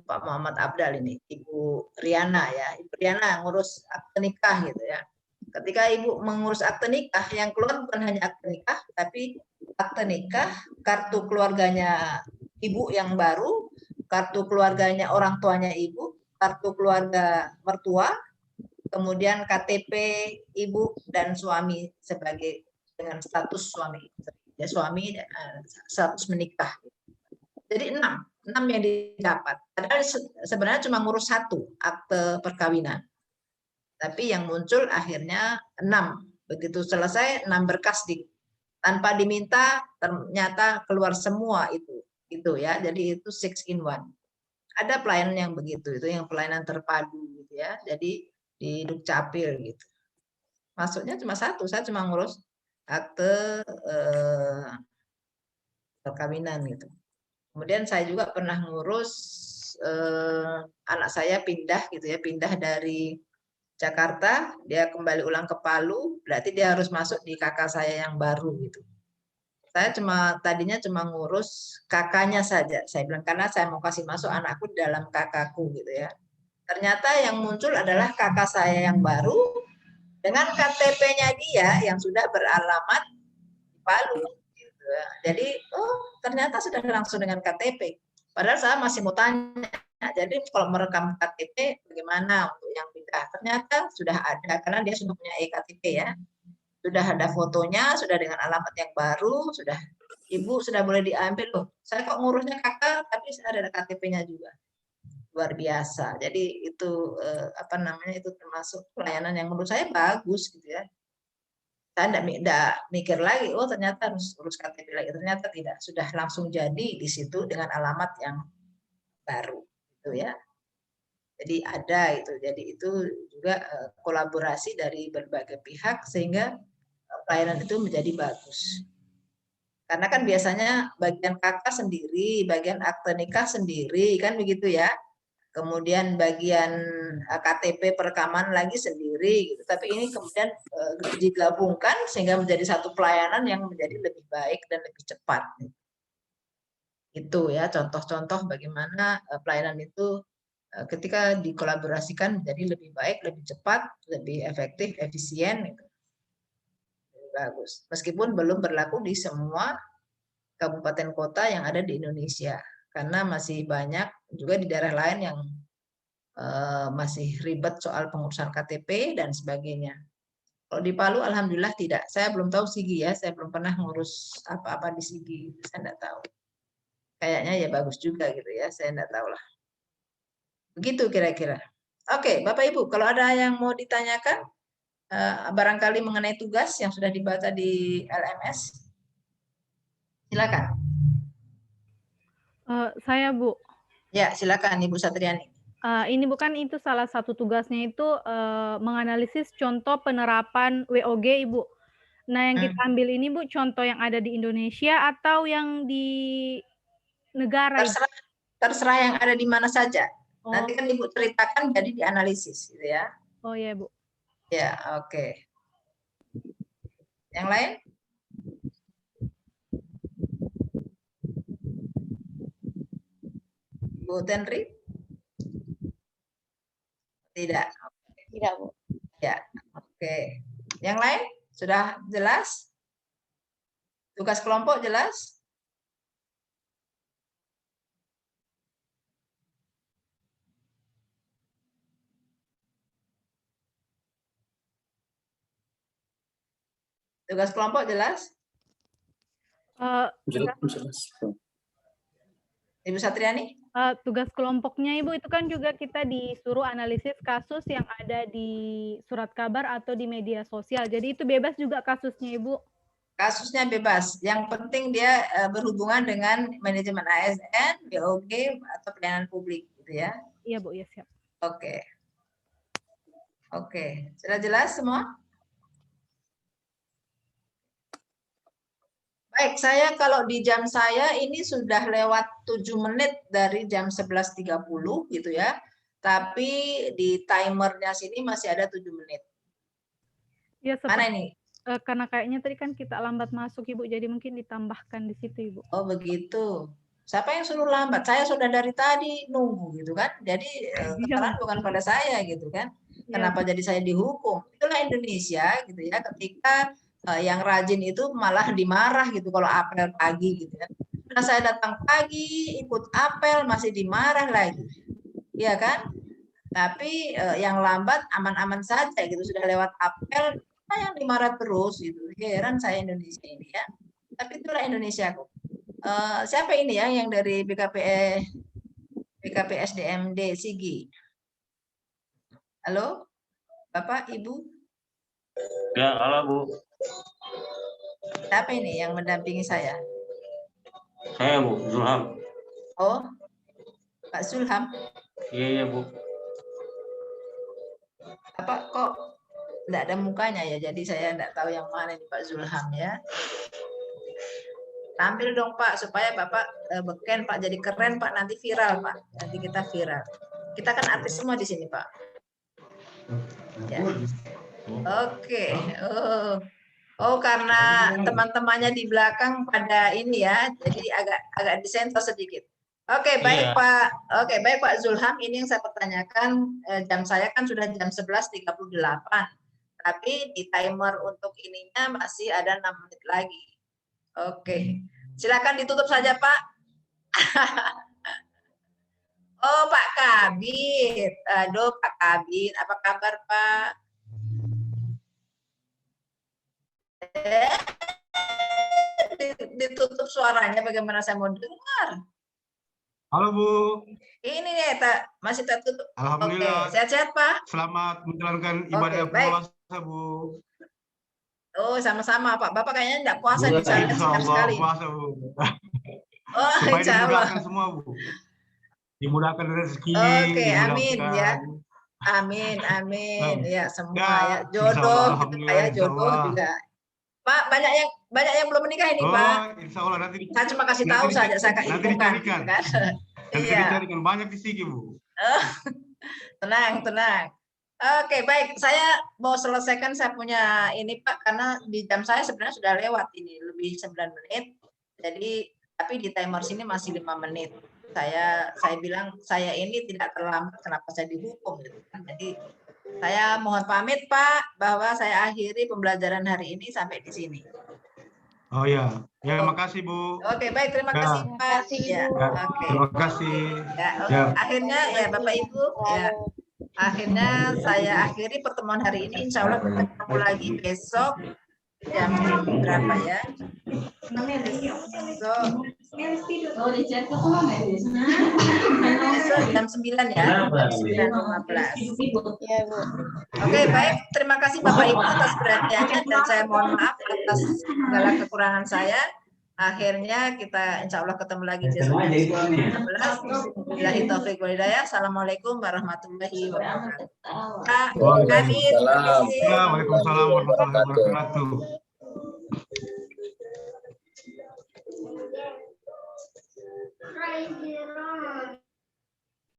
Pak Muhammad Abdal ini, Ibu Riana ya. Ibu Riana ngurus akte nikah gitu ya. Ketika Ibu mengurus akte nikah, yang keluar bukan hanya akte nikah, tapi akte nikah, kartu keluarganya Ibu yang baru, kartu keluarganya orang tuanya Ibu, kartu keluarga mertua, kemudian KTP Ibu dan suami sebagai dengan status suami istri, ya suami status menikah. Jadi 6 yang didapat. Padahal sebenarnya cuma ngurus 1 akte perkawinan. Tapi yang muncul akhirnya 6. Begitu selesai 6 berkas tanpa diminta ternyata keluar semua itu ya. Jadi itu 6 in 1. Ada pelayanan yang begitu, itu yang pelayanan terpadu gitu ya. Jadi di Dukcapil gitu. Masuknya cuma 1, saya cuma ngurus akte perkawinan gitu. Kemudian saya juga pernah ngurus anak saya pindah gitu ya, pindah dari Jakarta, dia kembali ulang ke Palu, berarti dia harus masuk di kakak saya yang baru gitu. Saya tadinya cuma ngurus kakaknya saja. Saya bilang karena saya mau kasih masuk anakku dalam kakakku gitu ya. Ternyata yang muncul adalah kakak saya yang baru dengan KTP-nya dia yang sudah beralamat di Palu. Gitu. Jadi, oh ternyata sudah langsung dengan KTP. Padahal saya masih mau tanya. Jadi kalau merekam KTP bagaimana untuk yang pindah? Ternyata sudah ada karena dia sudah punya e-KTP ya. Sudah ada fotonya, sudah dengan alamat yang baru, sudah ibu sudah boleh diambil loh. Saya kok ngurusnya kakak, tapi ada KTP-nya juga. Luar biasa. Jadi itu apa namanya itu termasuk pelayanan yang menurut saya bagus gitu ya. Saya tidak mikir lagi, oh ternyata harus urus KTP lagi. Ternyata tidak, sudah langsung jadi di situ dengan alamat yang baru, gitu ya. Jadi ada itu. Jadi itu juga kolaborasi dari berbagai pihak sehingga pelayanan itu menjadi bagus. Karena kan biasanya bagian kakak sendiri, bagian akte nikah sendiri, kan begitu ya. Kemudian bagian KTP perekaman lagi sendiri, gitu. Tapi ini kemudian digabungkan sehingga menjadi satu pelayanan yang menjadi lebih baik dan lebih cepat. Itu ya contoh-contoh bagaimana pelayanan itu ketika dikolaborasikan menjadi lebih baik, lebih cepat, lebih efektif, efisien. Gitu. Bagus. Meskipun belum berlaku di semua kabupaten kota yang ada di Indonesia, karena masih banyak juga di daerah lain yang masih ribet soal pengurusan KTP dan sebagainya. Kalau di Palu, alhamdulillah tidak. Saya belum tahu Sigi ya, saya belum pernah ngurus apa-apa di Sigi, saya tidak tahu. Kayaknya ya bagus juga gitu ya, saya tidak tahu lah. Begitu kira-kira. Oke, Bapak Ibu, kalau ada yang mau ditanyakan, barangkali mengenai tugas yang sudah dibaca di LMS, silakan. Saya Bu. Ya, silakan Ibu Satriani. Ini bukan itu salah satu tugasnya itu menganalisis contoh penerapan WOG Ibu. Nah yang kita ambil ini Bu contoh yang ada di Indonesia atau yang di negara? Terserah yang ada di mana saja. Oh. Nanti kan Ibu ceritakan jadi dianalisis gitu ya. Oh ya Bu. Ya, oke. Yang lain? Bu Tenri? Tidak. Tidak, Bu. Ya, oke. Yang lain? Sudah jelas? Tugas kelompok jelas? Tugas kelompok jelas? Jelas. Ibu Satriani? Tugas kelompoknya Ibu itu kan juga kita disuruh analisis kasus yang ada di surat kabar atau di media sosial. Jadi itu bebas juga kasusnya Ibu? Kasusnya bebas. Yang penting dia berhubungan dengan manajemen ASN, WOG, atau pelayanan publik gitu ya? Iya Bu, ya siap. Oke. Oke, sudah jelas semua? Baik, saya kalau di jam saya ini sudah lewat 7 menit dari jam 11.30 gitu ya. Tapi di timernya sini masih ada 7 menit. Ya, mana ini? Karena kayaknya tadi kan kita lambat masuk Ibu, jadi mungkin ditambahkan di situ Ibu. Oh begitu. Siapa yang suruh lambat? Saya sudah dari tadi nunggu gitu kan. Jadi kesalahan bukan pada saya gitu kan. Kenapa jadi saya dihukum? Itulah Indonesia gitu ya. Ketika yang rajin itu malah dimarah gitu kalau apel pagi gitu ya. Karena saya datang pagi ikut apel masih dimarah lagi, iya kan? Tapi yang lambat aman-aman saja gitu, sudah lewat apel yang dimarah terus gitu. Heran saya Indonesia ini ya. Tapi itulah Indonesia kok. Siapa ini ya yang dari BKP SDMD Sigi? Halo, Bapak, Ibu? Ya, halo Bu. Siapa ini yang mendampingi saya? Saya Bu, Zulham. Oh, Pak Zulham? Iya Bu. Apa kok tidak ada mukanya ya? Jadi saya tidak tahu yang mana ini Pak Zulham ya. Tampil dong Pak, supaya Bapak beken Pak, jadi keren Pak, nanti viral Pak. Nanti kita viral. Kita kan artis semua di sini Pak. Ya. Oke. Oh, karena teman-temannya di belakang pada ini ya, jadi agak disensor sedikit. Oke, baik Pak. Oke, baik Pak Zulham, ini yang saya pertanyakan, jam saya kan sudah jam 11.38. Tapi di timer untuk ininya masih ada 6 menit lagi. Oke. Silakan ditutup saja, Pak. Oh, Pak Kabit. Aduh, Pak Kabit, apa kabar, Pak? Ditutup suaranya, bagaimana saya mau dengar? Halo Bu. Ini nih, masih tertutup. Alhamdulillah. Oke. Sehat-sehat Pak. Selamat menjalankan ibadah puasa Bu. Oh, sama-sama Pak. Bapak kayaknya enggak puasa di sana sekali. Puasa Bu. Oh, supaya dimudahkan semua Bu. Dimudahkan rezeki. Oke, amin ya. Amin, amin. Ya, semua ya. Jodoh, gitu, ya, jodoh juga. Pak, banyak yang belum menikah ini, Pak. Insya Allah nanti. Saya cuma kasih tahu saja, saya infokan. Kan? Nanti dicarikan banyak di sini, Bu. Tenang. Oke, baik. Saya mau selesaikan, saya punya ini, Pak, karena di jam saya sebenarnya sudah lewat ini, lebih 9 menit. Jadi, tapi di timer sini masih 5 menit. Saya bilang, saya ini tidak terlambat, kenapa saya dihukum, gitu kan. Jadi, saya mohon pamit Pak, bahwa saya akhiri pembelajaran hari ini sampai di sini. Oh ya, makasih Bu. Oke, baik, terima kasih Pak. Ya, oke. Terima kasih. Ya, akhirnya ya Bapak Ibu, ya akhirnya saya akhiri pertemuan hari ini. Insya Allah kita ketemu lagi besok jam berapa ya? Besok jam 9 ya, jam 9.15. Oke, baik. Terima kasih Bapak Ibu atas perhatiannya dan saya mohon maaf atas segala kekurangan saya. Akhirnya kita insya Allah ketemu lagi besok jam 9.15. Billahi taufiq wal hidayah. Assalamualaikum warahmatullahi wabarakatuh. Waalaikumsalam warahmatullahi wabarakatuh.